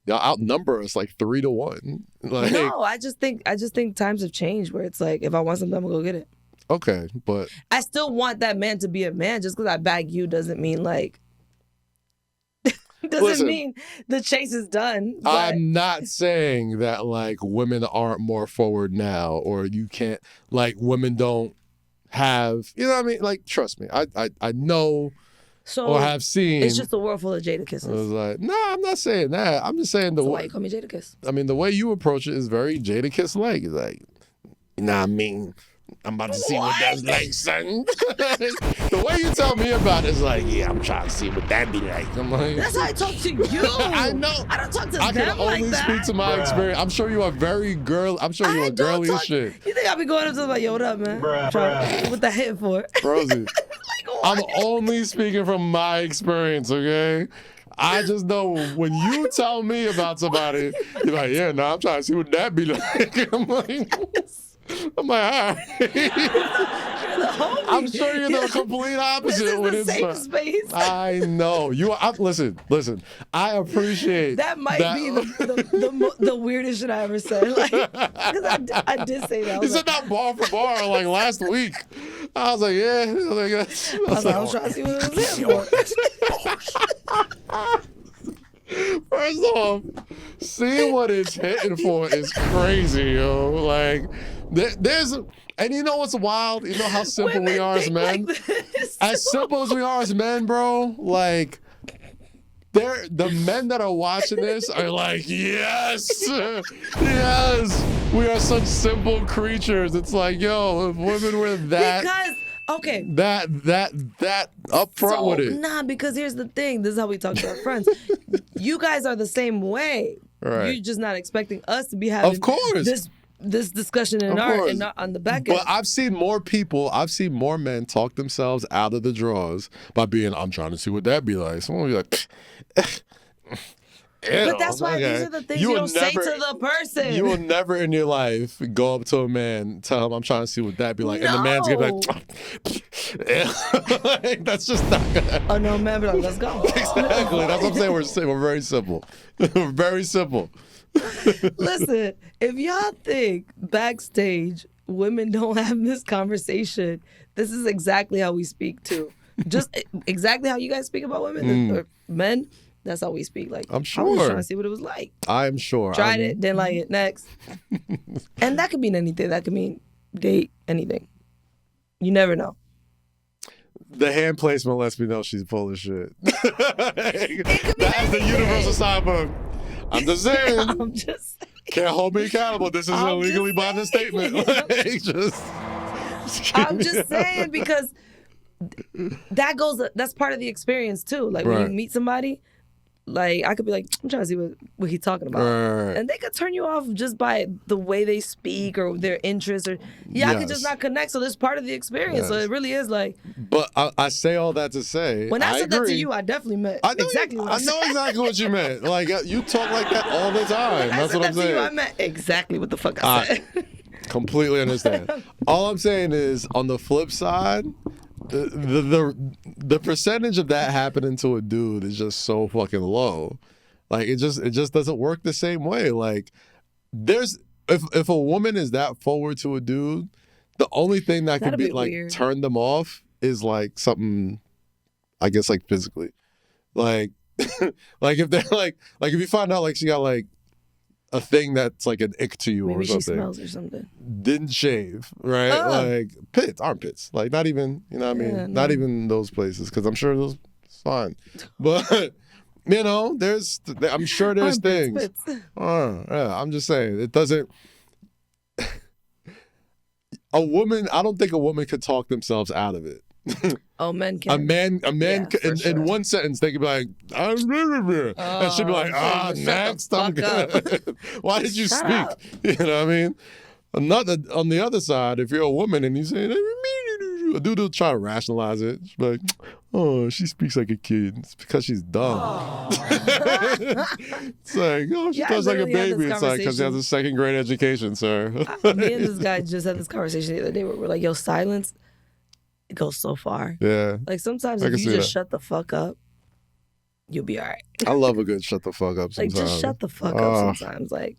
C: y'all outnumber us like 3-1. Like,
B: no, I just think times have changed where it's like, if I want something, I'm gonna go get it.
C: Okay, but
B: I still want that man to be a man. Just because I bag you doesn't mean like mean the chase is done. But
C: I'm not saying that like women aren't more forward now, or you can't, like, women don't have, you know what I mean? Like, trust me, I know or have seen.
B: It's just a world full of Jada kisses.
C: I was like, no, I'm not saying that. I'm just saying the
B: so
C: way.
B: Why you call me Jada Kiss?
C: I mean, the way you approach it is very Jada Kiss like. It's like, you know what I mean? I'm about to see what that's like, son. The way you tell me about it is like, yeah, I'm trying to see what that be like. I'm like,
B: that's how I talk to you.
C: I know.
B: I don't talk to them
C: I can only
B: like that.
C: speak to my experience. I'm sure you are very girl. I'm sure you are girly as shit.
B: You think I be going up to them like, yo, what up, man? What the hit for?
C: Rosy,
B: like,
C: I'm only speaking from my experience, okay? I just know when you tell me about somebody, you're like, yeah, no, I'm trying to see what that be like. I'm like, all right. I'm sure you're the complete opposite.
B: This is
C: when
B: the
C: it's
B: safe space.
C: I know you are. Listen. I appreciate
B: that. Might be the weirdest shit I ever said. Like, because I did say that.
C: You said that bar for bar like last week. I was like, yeah. I was trying to see what it was here for. First off, seeing what it's hitting for is crazy, yo. Like, there's, and you know what's wild? You know how simple we are as men? Like as simple as we are as men, bro, like, the men that are watching this are like, yes, yes, we are such simple creatures. It's like, yo, if women were that.
B: Because, okay.
C: That upfront with it.
B: Nah, because here's the thing. This is how we talk to our friends. You guys are the same way.
C: Right.
B: You're just not expecting us to be having this discussion in on the back end.
C: But I've seen more men talk themselves out of the draws by being, I'm trying to see what that be like. Someone will be like,
B: but that's why these are the things you don't say to the person.
C: You will never in your life go up to a man, tell him I'm trying to see what that be like. No. And the man's gonna be like, that's just not gonna.
B: Oh no, man, but let's go.
C: Exactly. That's what I'm saying. We're very simple. We're very simple.
B: Listen, if y'all think backstage women don't have this conversation, this is exactly how we speak too. Just exactly how you guys speak about women or men. That's how we speak. Like,
C: I'm sure.
B: I was trying to see what it was like.
C: I'm sure.
B: Tried it, didn't like it. Next. And that could mean anything. That could mean date, anything. You never know.
C: The hand placement lets me know she's full of shit. That's the universal sign book. I'm just saying.
B: I'm just saying.
C: Can't hold me accountable. This is a legally binding statement.
B: I'm just saying, because that's part of the experience too. Like, when you meet somebody, like, I could be like, I'm trying to see what he's talking about. Right. And they could turn you off just by the way they speak or their interests, or I could just not connect. So this part of the experience. Yes. So it really is like.
C: But I say all that to say,
B: when I said that to you, I definitely meant exactly what I said.
C: I know exactly what you meant. Like, you talk like that all the time. That's what I'm saying.
B: I meant exactly what the fuck I said.
C: Completely understand. All I'm saying is, on the flip side, the percentage of that happening to a dude is just so fucking low. Like, it just doesn't work the same way. Like, if a woman is that forward to a dude, the only thing that could be like weird. Turn them off is like something, I guess, like physically, like like if they're like if you find out like she got like a thing that's like an ick to you. Maybe or something. Maybe she smells or something. Didn't shave, right? Like armpits. Like, not even, you know what I mean? No. Not even those places, because I'm sure those fine. But, you know, I'm sure there's things. I'm just saying, it doesn't. I don't think a woman could talk themselves out of it.
B: Oh, men can.
C: A man in one sentence, they could be like, and she'd be like, next, I'm good. Why did you speak? You know what I mean? On the other side, if you're a woman and you say, a dude will try to rationalize it. She's like, oh, she speaks like a kid. It's because she's dumb. It's like, oh, she talks like a baby. It's like, because she has a second grade education, sir.
B: Me and this guy just had this conversation the other day where we're like, yo, silence. It goes so far.
C: Yeah.
B: Like, sometimes if you just shut the fuck up, you'll be all right.
C: I love a good shut the fuck up sometimes.
B: Like, just shut the fuck up sometimes. Like,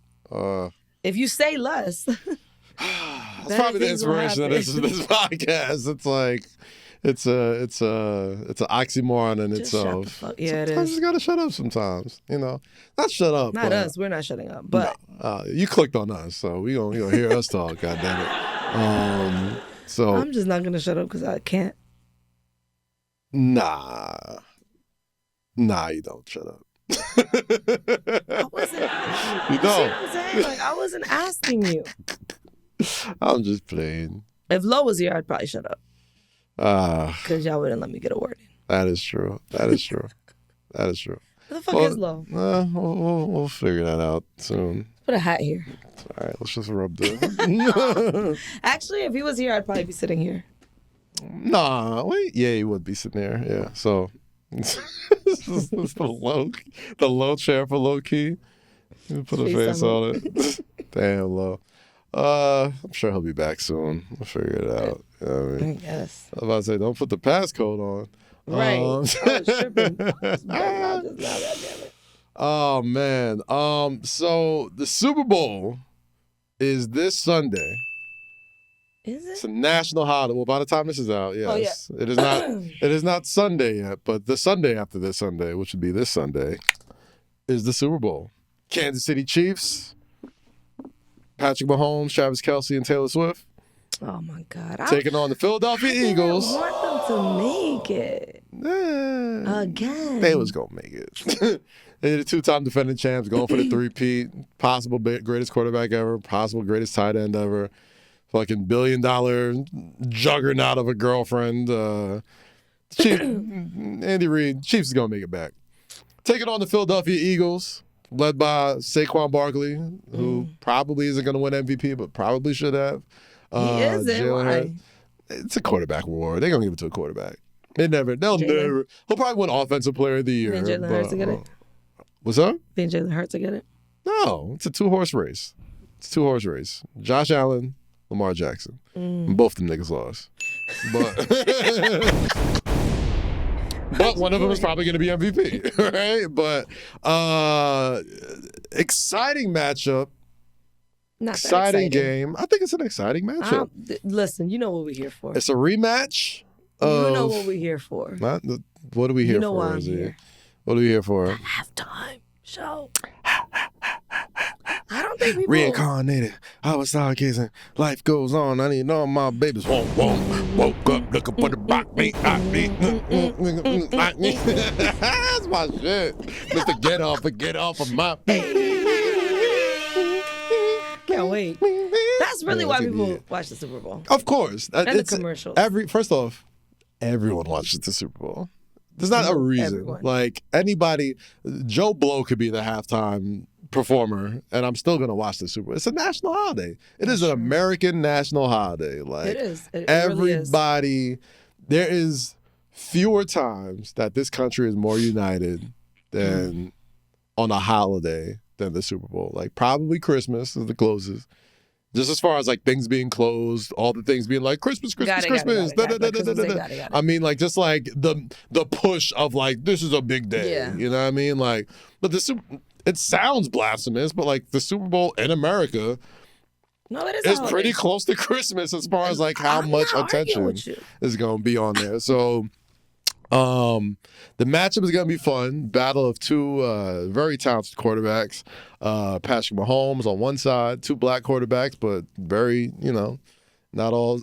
B: if you say less.
C: That's probably the inspiration of this podcast. It's like, it's an oxymoron in itself.
B: Shut the it is.
C: You just gotta shut up sometimes. Not shut up.
B: Not us. We're not shutting up. But
C: you clicked on us, so we gonna hear us talk. God damn it. So
B: I'm just not gonna shut up because I can't.
C: Nah, you don't shut up.
B: I wasn't. You
C: don't.
B: See what I'm saying? Like, I wasn't asking you.
C: I'm just playing.
B: If Lo was here, I'd probably shut up. Because y'all wouldn't let me get a word in.
C: That is true. That is true.
B: Who the fuck is Lo?
C: We'll figure that out soon.
B: Put a hat here.
C: All right, let's just rub the...
B: Actually, if he was here, I'd probably be sitting here.
C: Nah, wait. Yeah, he would be sitting there. Yeah, so... this is the low chair for low key. Put a face on it. Damn, Lo. I'm sure he'll be back soon. We'll figure it out. You know what I mean?
B: Yes.
C: I was about to say, don't put the passcode on.
B: Right. I was tripping.
C: Oh, man. So the Super Bowl is this Sunday.
B: Is it?
C: It's a national holiday. Well, by the time this is out, yes.
B: Oh, yeah.
C: It is not. It is not Sunday yet, but the Sunday after this Sunday, which would be this Sunday, is the Super Bowl. Kansas City Chiefs, Patrick Mahomes, Travis Kelce, and Taylor Swift.
B: Oh my God!
C: Taking on the Philadelphia Eagles.
B: I want them to make it again.
C: They was gonna make it. They're the two-time defending champs, going for the three-peat. Possible greatest quarterback ever. Possible greatest tight end ever. Fucking $1 billion juggernaut of a girlfriend. Andy Reid. Chiefs is gonna make it back. Taking on the Philadelphia Eagles, led by Saquon Barkley, who probably isn't gonna win MVP, but probably should have.
B: He isn't. Why?
C: It's a quarterback award. They're gonna give it to a quarterback. They'll never. He'll probably win Offensive Player of the Year.
B: Think Jalen Hurts to get it?
C: What's up?
B: Think Jalen Hurts to get it?
C: No, it's a two-horse race. Josh Allen, Lamar Jackson. Both them niggas lost. But one of them is probably going to be MVP, right? But exciting matchup.
B: Not
C: exciting game. I think it's an exciting matchup.
B: Listen, you know what we're here for.
C: It's a rematch.
B: You know what we're here for.
C: What are we here for?
B: You know why I'm here.
C: What are we here for?
B: Halftime show. I don't think people...
C: Reincarnated. I was stargazing. Life goes on. I need all my babies. Woke up looking for the back me. That's my shit. Mr. Get off of my feet.
B: Can't wait. That's really why people watch the Super Bowl.
C: Of course.
B: And the commercials.
C: First off, everyone watches the Super Bowl. There's not a reason.
B: Everyone.
C: Like, anybody, Joe Blow could be the halftime performer, and I'm still going to watch the Super Bowl. It's a national holiday. It is an American national holiday. Like,
B: it is. It
C: everybody,
B: really is.
C: There is fewer times that this country is more united than on a holiday than the Super Bowl. Like, probably Christmas is the closest. Just as far as like things being closed, all the things being like Christmas. I mean, like just like the push of like this is a big day.
B: Yeah.
C: You know what I mean? Like, but it sounds blasphemous, but like the Super Bowl in America, is pretty close to Christmas as far as like how much attention is going to be on there. So. The matchup is going to be fun. Battle of two very talented quarterbacks. Patrick Mahomes on one side, two black quarterbacks, but very, not all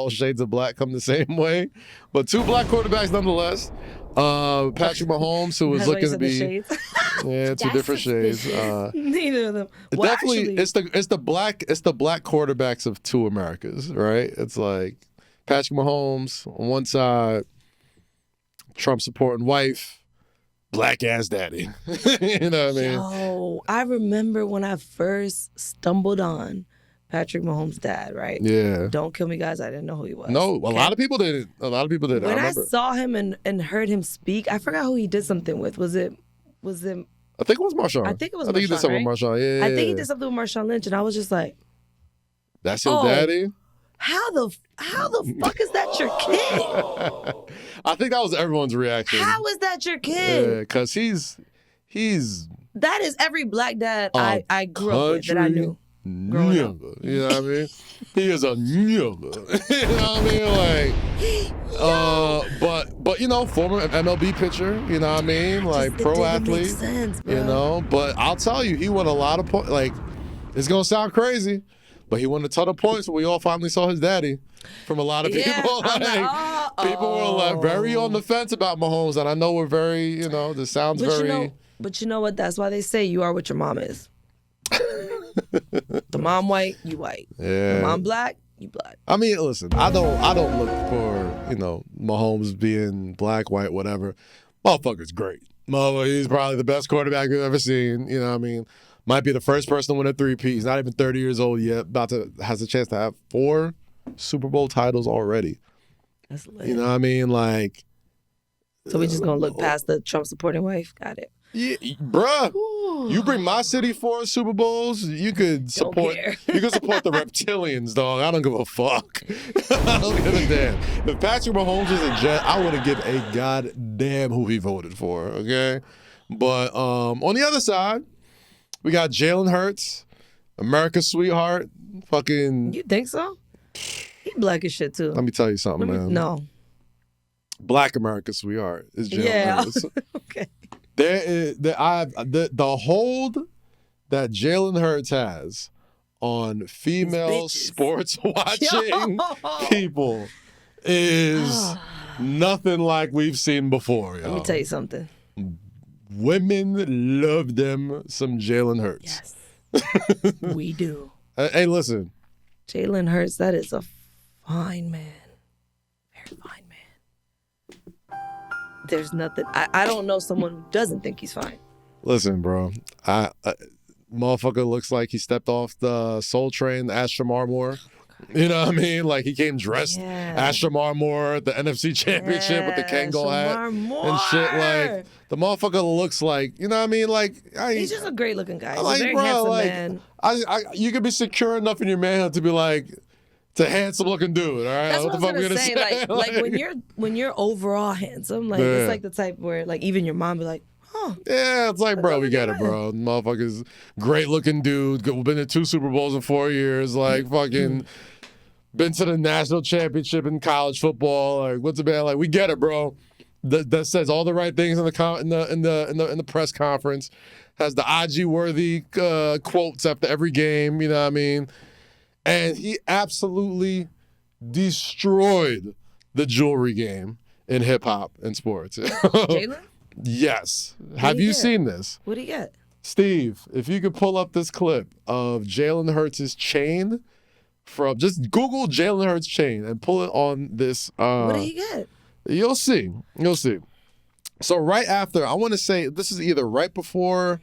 C: shades of black come the same way. But two black quarterbacks nonetheless. Patrick Mahomes, who was looking to be two different shades.
B: Neither of them.
C: Well, definitely, it's the black quarterbacks of two Americas, right? It's like Patrick Mahomes on one side. Trump supporting wife, black ass daddy. You know what I mean?
B: Yo, I remember when I first stumbled on Patrick Mahomes' dad, right?
C: Yeah.
B: Don't kill me, guys. I didn't know who he was.
C: No, a lot of people didn't. When
B: I saw him and heard him speak, I forgot who he did something with. Was it?
C: I think it was Marshawn.
B: I think it was Marshawn,
C: he did something with Marshawn. Yeah.
B: I think he did something with Marshawn Lynch, and I was just like,
C: that's your daddy?
B: How the fuck is that your kid?
C: I think that was everyone's reaction.
B: How is that your kid?
C: Yeah, because he's
B: that is every black dad I grew up with that I knew.
C: Nigga, you know what I mean? He is a nigga. You know what I mean? Like, but you know, former MLB pitcher. You know what I mean? Like pro athlete.
B: Sense, bro.
C: You know, but I'll tell you, he won a lot of points. Like, it's gonna sound crazy, but he won a ton of points when we all finally saw his daddy. From a lot of people, people were like very on the fence about Mahomes, and I know we're very, you know, this sounds very.
B: But you know what? That's why they say you are what your mom is. The mom white, you white.
C: Yeah.
B: The mom black, you black.
C: I mean, listen, I don't look for, you know, Mahomes being black, white, whatever. Motherfucker's great. He's probably the best quarterback we've ever seen. You know what I mean? Might be the first person to win a 3-peat. He's not even 30 years old yet. Has a chance to have 4 Super Bowl titles already.
B: That's lit.
C: You know what I mean? Like.
B: So we just gonna look past the Trump supporting wife? Got it.
C: Yeah, bruh. You bring my city 4 Super Bowls, you could support the reptilians, dog. I don't give a fuck. I don't give a damn. If Patrick Mahomes was a Jet, I wouldn't give a goddamn who he voted for, okay? But on the other side, we got Jalen Hurts, America's sweetheart, fucking.
B: You think so? He black as shit too.
C: Let me tell you something, man.
B: No.
C: Black America's sweetheart is Jalen Hurts.
B: Okay.
C: The hold that Jalen Hurts has on female sports watching people is nothing like we've seen before, y'all.
B: Let me tell you something.
C: Women love them some Jalen Hurts.
B: Yes. We do.
C: Hey, listen.
B: Jalen Hurts, that is a fine man. Very fine man. There's nothing. I don't know someone who doesn't think he's fine.
C: Listen, bro. Motherfucker looks like he stepped off the Soul Train, Astra Marmore. You know what I mean? Like he came dressed Astra Marmore at the NFC Championship with the Kangol hat and shit. Like the motherfucker looks like, you know what I mean? Like
B: he's just a great looking guy. He's
C: like,
B: a very
C: bro,
B: handsome
C: like,
B: man.
C: You could be secure enough in your manhood to be like, it's a handsome looking dude, all right?
B: That's what
C: the fuck
B: I was gonna say. Like when you're overall handsome, like it's like the type where like even your mom be like, oh.
C: Yeah, it's like, bro, we get it, bro. Motherfucker's great looking dude. Been to 2 Super Bowls in 4 years. Like fucking been to the national championship in college football. Like what's it been? Like we get it, bro. That says all the right things in the press conference. Has the IG worthy quotes after every game. You know what I mean? And he absolutely destroyed the jewelry game in hip hop and sports.
B: Jalen?
C: Yes. Have you seen this?
B: What'd he get?
C: Steve, if you could pull up this clip of Jalen Hurts' chain from, just Google Jalen Hurts chain and pull it on this.
B: What did he get?
C: You'll see. You'll see. So right after, I want to say this is either right before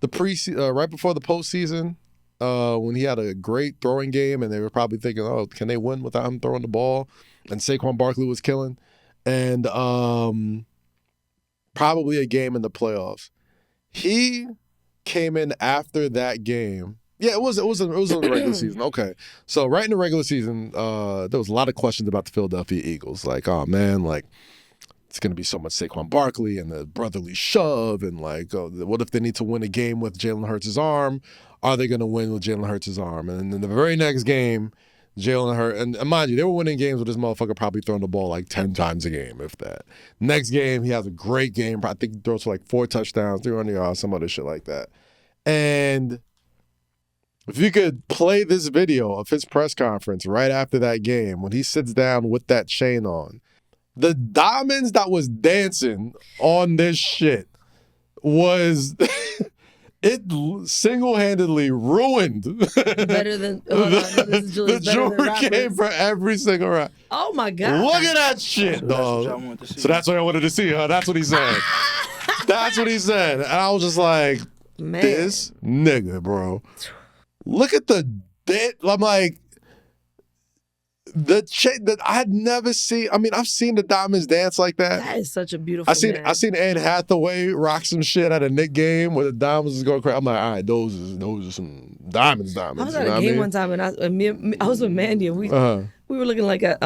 C: the postseason. When he had a great throwing game and they were probably thinking, oh, can they win without him throwing the ball? And Saquon Barkley was killing. And probably a game in the playoffs. He came in after that game. Yeah, it was in the regular season. Okay. So right in the regular season, there was a lot of questions about the Philadelphia Eagles. Like, oh man, like it's going to be so much Saquon Barkley and the brotherly shove. And like, what if they need to win a game with Jalen Hurts' arm? Are they going to win with Jalen Hurts' arm? And in the very next game, Jalen Hurts, and mind you, they were winning games with this motherfucker probably throwing the ball like 10 times a game, if that. Next game, he has a great game. I think he throws for like 4 touchdowns, 300 yards, some other shit like that. And if you could play this video of his press conference right after that game, when he sits down with that chain on, the diamonds that was dancing on this shit was... It single-handedly ruined the jewelry game for every single round.
B: Oh, my God.
C: Look at that shit, dog. So that's what I wanted to see, huh? That's what he said. That's what he said. And I was just like, man. This nigga, bro. Look at the bit. I'm like, the chain that I had never seen. I mean, I've seen the diamonds dance like that.
B: That is such a beautiful.
C: I seen Anne Hathaway rock some shit at a Knick game where the diamonds is going crazy. I'm like, all right, those are some diamonds.
B: I was at a game one time and I was with Mandy and we were looking like at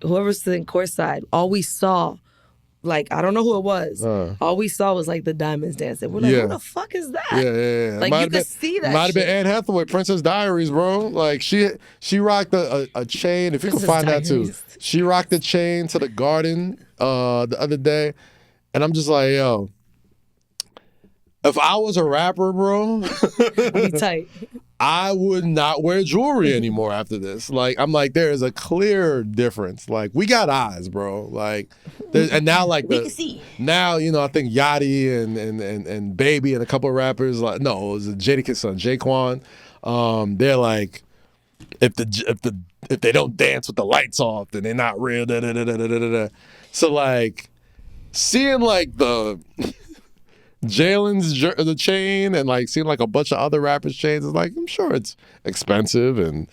B: whoever's sitting courtside. All we saw, like, I don't know who it was. All we saw was like the diamonds dancing. We're like, who the fuck is that?
C: Yeah.
B: Like, you could see that.
C: Might have been Anne Hathaway, Princess Diaries, bro. Like she rocked a chain. If you can find that too, she rocked a chain to the Garden the other day, and I'm just like, yo. If I was a rapper, bro,
B: I'd be tight.
C: I would not wear jewelry anymore after this. Like, I'm like, there is a clear difference. Like, we got eyes, bro. Like, and now, like,
B: we can see.
C: Now, you know, I think Yachty and Baby and a couple of rappers, like, no, it was Jadakiss son, Jaquan. They're like, if they don't dance with the lights off, then they're not real. Da, da, da, da, da, da, da. So, like, seeing like the Jalen's the chain and like seeing like a bunch of other rappers' chains is like, I'm sure it's expensive and,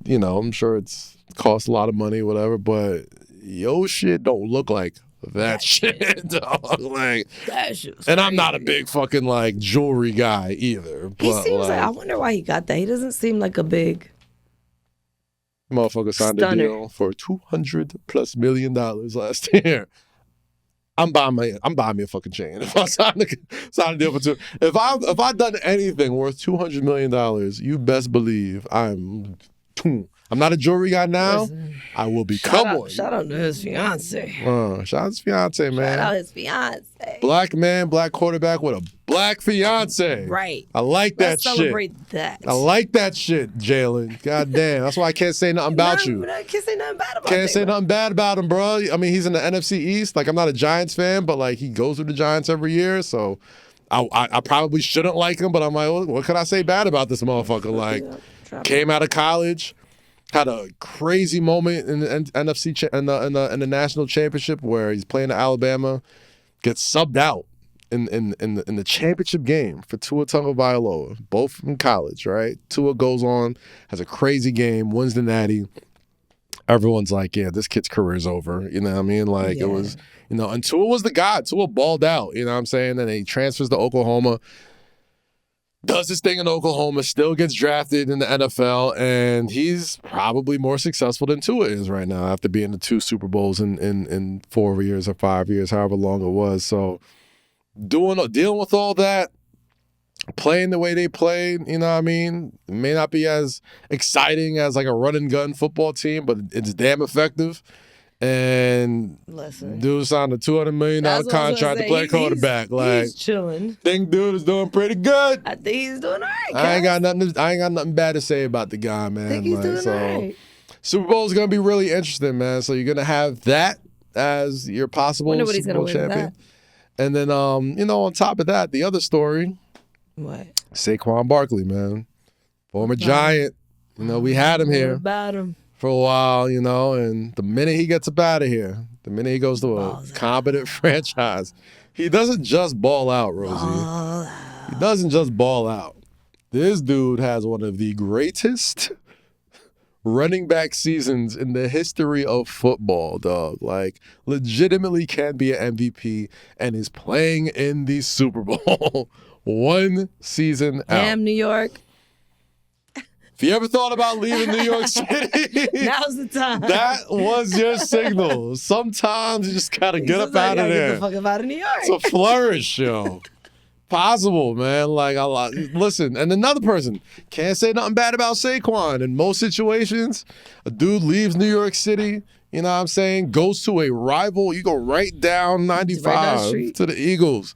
C: you know, I'm sure it's costs a lot of money, whatever, but yo shit don't look like that shit, dog. Like,
B: that shit was
C: and
B: crazy.
C: I'm not a big fucking like jewelry guy either. But
B: He seems like, I wonder why he got that. He doesn't seem like a big
C: motherfucker signed
B: stunner.
C: a deal for $200+ million last year. I'm buying me a fucking chain. If I sign a deal for if I done anything worth $200 million, you best believe I'm not a jewelry guy now.
B: Listen,
C: I will become one.
B: Shout out to his fiance.
C: Shout out his fiance, man.
B: Shout out his fiance.
C: Black man, black quarterback with a black fiance.
B: Right.
C: I like that
B: Let's
C: shit.
B: celebrate that.
C: I like that shit, Jalen. God damn. That's why I can't say nothing about you.
B: I can't say nothing bad about
C: Can't say nothing bad about him, bro. I mean, he's in the NFC East. Like, I'm not a Giants fan, but like he goes with the Giants every year, so I probably shouldn't like him. But I'm like, well, what could I say bad about this motherfucker? Like, came out of college, had a crazy moment in the NFC in the national championship where he's playing Alabama, gets subbed out in the championship game for Tua Tagovailoa, both from college, right? Tua goes on, has a crazy game, wins the Natty. Everyone's like, yeah, this kid's career is over. You know what I mean? Like, It was, you know, and Tua was the guy. Tua balled out, you know what I'm saying? And he transfers to Oklahoma, does his thing in Oklahoma, still gets drafted in the NFL, and he's probably more successful than Tua is right now after being to 2 Super Bowls in 4 years or 5 years, however long it was. So dealing with all that, playing the way they played, you know what I mean? It may not be as exciting as like a run and gun football team, but it's damn effective. And dude signed a $200 million contract to play quarterback. Like,
B: he's chilling.
C: Think dude is doing pretty good.
B: I think he's doing all right.
C: I ain't got nothing bad to say about the guy, man.
B: I think he's doing all right.
C: Super Bowl is gonna be really interesting, man. So you're gonna have that as your possible Super Bowl champion. And then you know, on top of that, the other story.
B: What?
C: Saquon Barkley, man. Former Giant. You know, we had him here.
B: About him.
C: For a while, you know, and the minute he gets up out of here, the minute he goes to a competent franchise, he doesn't just ball out, Rosie. He doesn't just ball out. This dude has one of the greatest running back seasons in the history of football, dog. Like, legitimately can be an MVP and is playing in the Super Bowl. One season out.
B: Damn, New York.
C: If you ever thought about leaving New York City,
B: now's the time.
C: That was your signal. Sometimes you just gotta get up out of there.
B: Get the fuck up out of New York.
C: It's a flourish, yo. Possible, man. Like, listen, and another person, can't say nothing bad about Saquon. In most situations, a dude leaves New York City, you know what I'm saying, goes to a rival. You go right down 95 to the Eagles.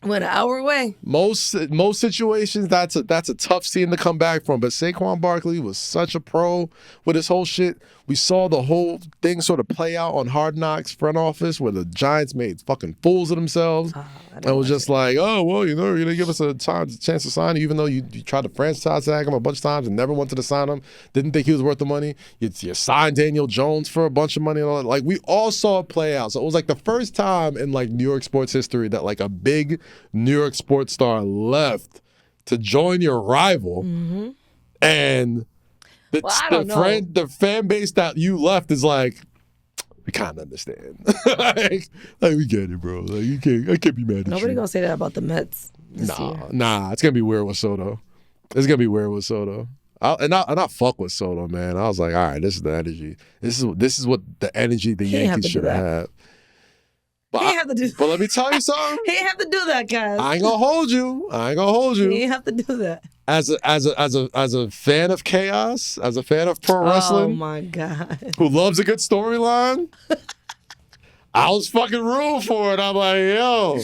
B: Went an hour away.
C: Most situations, that's a tough scene to come back from. But Saquon Barkley was such a pro with his whole shit. We saw the whole thing sort of play out on Hard Knocks front office where the Giants made fucking fools of themselves. And it was just like, oh, well, you know, you're going to give us a chance to sign him, even though you tried to franchise tag him a bunch of times and never wanted to sign him. Didn't think he was worth the money. You signed Daniel Jones for a bunch of money and all that. Like, we all saw it play out. So it was like the first time in like New York sports history that like a big New York sports star left to join your rival. Mm-hmm. And the fan base that you left is like, we kind of understand. like, we get it, bro. Like, I can't be mad at you.
B: Nobody gonna say that about the Mets.
C: Nah, it's gonna be weird with Soto. It's gonna be weird with Soto. I fuck with Soto, man. I was like, all right, this is the energy. This is what the energy the Yankees should have.
B: He ain't have to do that.
C: But let me tell you something.
B: He ain't have to do that, guys.
C: I ain't gonna hold you.
B: He ain't have to do that.
C: As a fan of chaos, as a fan of pro wrestling,
B: oh my God,
C: who loves a good storyline, I was fucking rooting for it. I'm like, yo,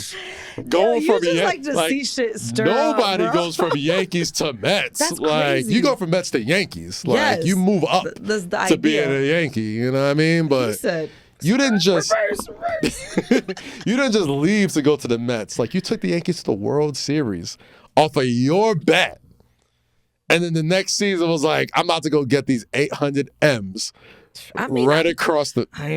C: going from
B: see shit stir
C: nobody
B: up, bro.
C: goes from Yankees to Mets.
B: That's
C: like
B: crazy.
C: you go from Mets to Yankees. Like
B: Yes.
C: you move up
B: That's the
C: to being
B: idea.
C: a Yankee. You know what I mean? But
B: He said,
C: you didn't just
B: reverse.
C: you didn't just leave to go to the Mets. Like you took the Yankees to the World Series off of your bet. And then the next season was like, I'm about to go get these 800 M's across the.
B: I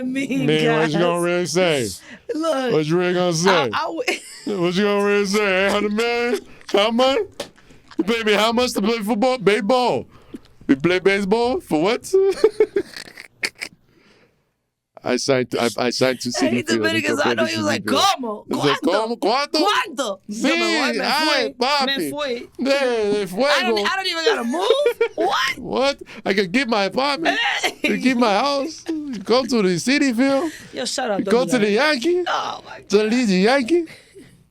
B: mean,
C: what you gonna really say?
B: Look,
C: What you really gonna say? What you gonna really say? 800 million? How much? You pay me how much to play football? Baseball. We play baseball for what? I signed to City
B: Hey, Dominicans, I know he was like, ¿Cómo? ¿Cuánto?
C: Sí, ay, papi. De fuego.
B: I don't even gotta move. What?
C: What? I can keep my apartment. I can keep my house. Go to the city field.
B: Yo, shut up.
C: Go to the Yankee.
B: Oh my God.
C: To the Yankee.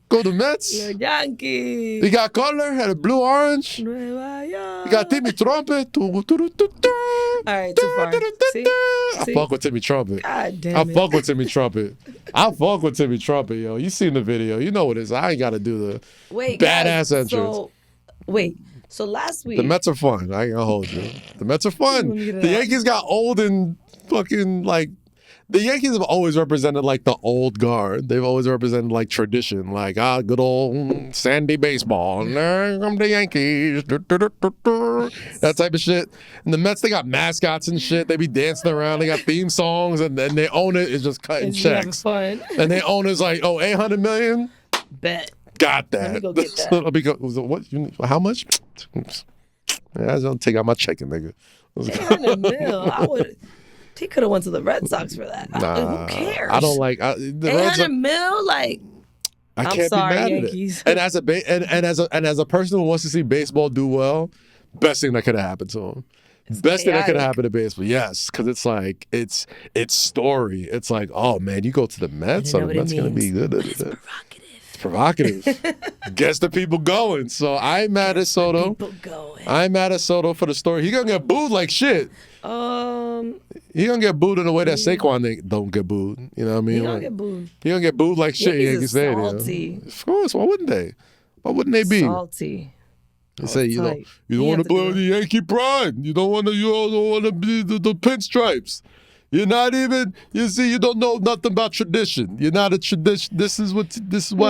C: Go to Mets.
B: You're Yankee.
C: You got color, had a blue orange.
B: Nueva York.
C: You got Timmy Trumpet.
B: All right, too far. See?
C: I fuck with Timmy Trumpet.
B: God damn
C: I
B: it.
C: fuck with Timmy Trumpet. I fuck with Timmy Trumpet, yo. You seen the video. You know what it is. I ain't got to do the badass entrance.
B: So last week.
C: The Mets are fun. I ain't gonna hold you. The Mets are fun. The Yankees got old and fucking like. The Yankees have always represented like the old guard. They've always represented like tradition, like good old Sandy baseball. I'm the Yankees, that type of shit. And the Mets, they got mascots and shit. They be dancing around. They got theme songs, and then they own it is just cutting checks.
B: Fun.
C: And they own it's like 800 million.
B: Bet.
C: Got that.
B: Let me go get that.
C: What? How much? Yeah, I don't take out my checking, nigga.
B: 800 mil. I would. He could have went to the Red Sox for that.
C: Nah,
B: who cares?
C: I don't like the
B: 800 mil. Like,
C: I
B: I'm
C: can't
B: sorry,
C: be mad
B: Yankees.
C: at it. And as a person who wants to see baseball do well, best thing that could have happened to him. Best thing that could have happened to baseball. Yes, because it's like it's story. It's like, oh man, you go to the Mets, so the Mets gonna be good. It's provocative. Gets the people going. So I ain't mad at Soto. I ain't mad at Soto for the story. He gonna get booed like shit. He gonna get booed in a way that Saquon don't get booed. You know what I mean?
B: He gonna get booed.
C: He gonna get booed like shit.
B: Yankees is
C: Stadium.
B: salty.
C: Of course. Why wouldn't they? Why wouldn't they be?
B: Salty.
C: They say you don't want to blow the Yankee pride. You don't want to be the pinstripes. You're not even. You see, you don't know nothing about tradition. You're not a tradition. This is what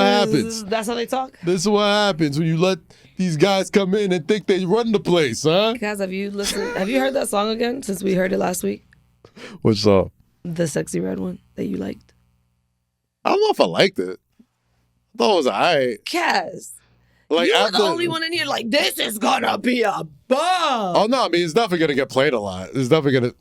C: happens.
B: That's how they talk.
C: This is what happens when you let these guys come in and think they run the place, huh?
B: Guys, have you listened? Have you heard that song again since we heard it last week?
C: Which song?
B: The Sexy Red one that you liked.
C: I don't know if I liked it. I thought it was alright.
B: Kaz,
C: like
B: you were the only one in here like, this is gonna be a bomb.
C: Oh no, I mean it's definitely gonna get played a lot. It's definitely gonna.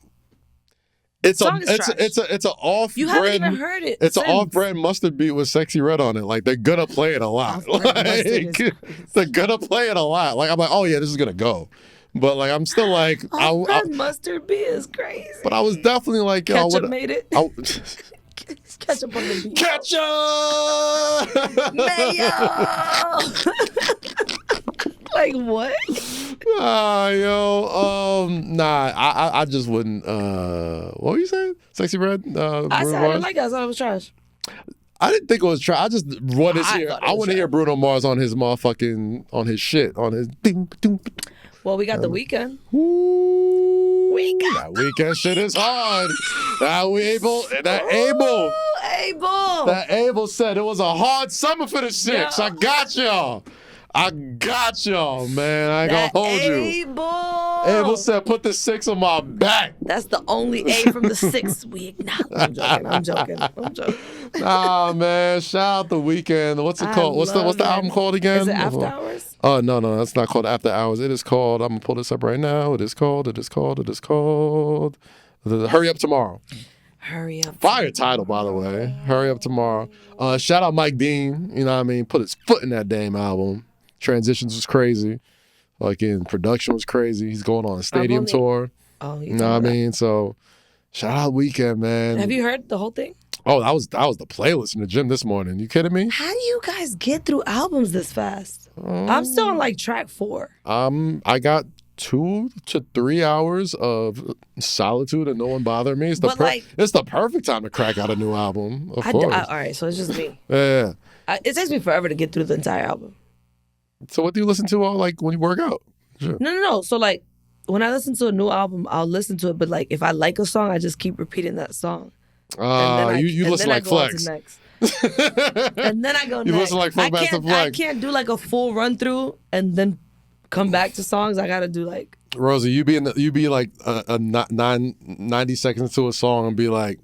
C: It's an off-brand.
B: You haven't even heard it.
C: It's an off-brand mustard beat with Sexy Red on it. Like they're gonna play it a lot. They're gonna play it a lot. Like I'm like, oh yeah, this is gonna go. But like I'm still like,
B: mustard beat is crazy.
C: But I was definitely like, yo,
B: Ketchup made it. Ketchup on the beat.
C: Ketchup.
B: Mayo. Like what?
C: I just wouldn't. What were you saying? Sexy Red?
B: I said I didn't like it. I thought it was trash.
C: I didn't think it was trash. I just want to hear. I want to hear Bruno Mars on his motherfucking on his.
B: Well, we got the weekend.
C: That weekend shit is hard. That Abel said it was a hard summer for the Six. Yeah. I got y'all, man. I ain't gonna hold you. Abel said, put the 6 on my back.
B: That's the only A from the 6 we acknowledge. I'm joking.
C: Nah, man. Shout out the weekend. What's it called? What's the album called again?
B: Is it After Hours?
C: Oh, no, that's not called After Hours. It is called, I'm gonna pull this up right now. It is called Hurry Up Tomorrow.
B: Hurry Up.
C: Fire title, by the way. Hurry Up Tomorrow. Shout out Mike Dean. You know what I mean? Put his foot in that damn album. Transitions was crazy. Like in production was crazy. He's going on a stadium tour.
B: Oh,
C: you know what I mean? So shout out Weeknd, man.
B: Have you heard the whole thing?
C: Oh, that was the playlist in the gym this morning. You kidding me?
B: How do you guys get through albums this fast? I'm still on like track 4.
C: I got 2 to 3 hours of solitude and no one bothering me. It's the perfect time to crack out a new album. Of course.
B: All right, so it's just me.
C: Yeah.
B: It takes me forever to get through the entire album.
C: So what do you listen to all like when you work out? Sure.
B: No. So like when I listen to a new album, I'll listen to it. But like if I like a song, I just keep repeating that song.
C: You listen like Flex.
B: And then I go next.
C: You listen like Funkmaster Flex. I
B: can't do like a full run through and then come back to songs. I gotta do like
C: Rosy. You be like 90 seconds into a song and be like,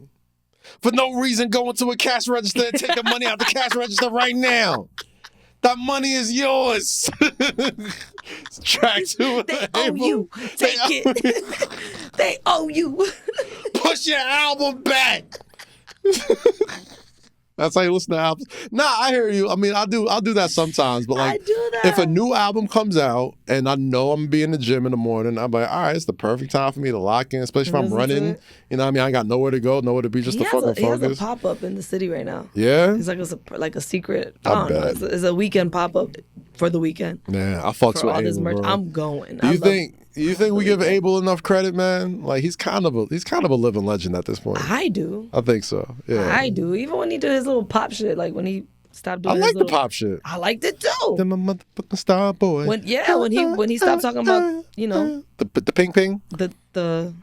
C: for no reason, go into a cash register and take the money out the cash register right now. That money is yours. Track 2.
B: They owe you. Take it. They owe you.
C: Push your album back. That's how you listen to albums. Nah, I hear you. I mean, I'll do that sometimes. But like,
B: I do that.
C: If a new album comes out and I know I'm gonna be in the gym in the morning, I'm like, all right, it's the perfect time for me to lock in, especially if I'm running. You know what I mean? I got nowhere to go, nowhere to be, just to fucking focus.
B: He has a pop-up in the city right now.
C: Yeah?
B: It's like a secret.
C: I bet.
B: It's a weekend pop-up for the weekend.
C: Yeah, I fucks with
B: all this
C: Abel,
B: merch.
C: bro.
B: I'm going.
C: You think we give Abel enough credit, man? Like he's kind of a living legend at this point.
B: I do.
C: I think so. Yeah.
B: I do. Even when he did his little pop shit, like when he stopped doing.
C: I like the pop shit.
B: I liked it too.
C: Them a motherfucking star boy.
B: When he stopped talking about
C: the ping ping.
B: The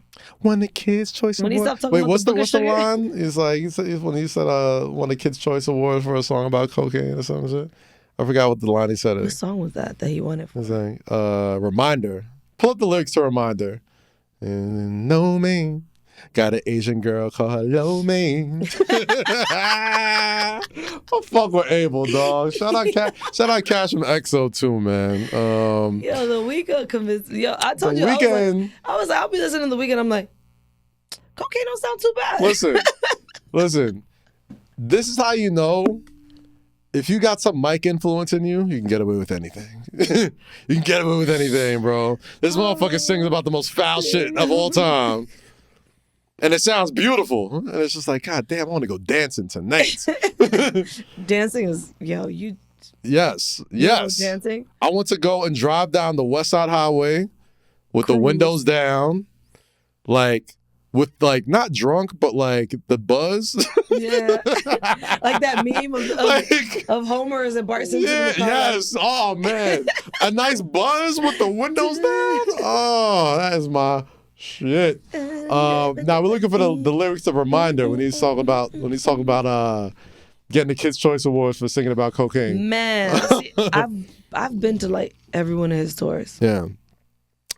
C: won the Kids Choice Award.
B: When he stopped talking about
C: what's the
B: sugar?
C: line? He's like when he said won the Kids Choice Award for a song about cocaine or something. Shit. I forgot what the line he said.
B: What song was that he won it for?
C: He's like Reminder. Pull up the lyrics to Reminder. And no man. Got an Asian girl called her Lo Mein. I fuck with Abel, dog. Shout out Cash from EXO too, man.
B: Yo, the Weeknd convinced. Yo, I told you. I'll be listening to the Weeknd. I'm like, cocaine don't sound too bad.
C: Listen. This is how you know. If you got some Mike influence in you, you can get away with anything. You can get away with anything, bro. This motherfucker sings about the most foul shit of all time. And it sounds beautiful. And it's just like, God damn, I want to go dancing tonight.
B: Dancing is, you...
C: Yes.
B: Dancing?
C: I want to go and drive down the West Side Highway with the windows down, like... with like not drunk, but like the buzz.
B: Yeah, like that meme of Homer as a Bart Simpson.
C: Yeah, yes. Oh man, a nice buzz with the windows down. Oh, that is my shit. Now we're looking for the lyrics of Reminder when he's talking about getting the Kids' Choice Awards for singing about cocaine.
B: Man, see, I've been to like every one of his tours.
C: Yeah,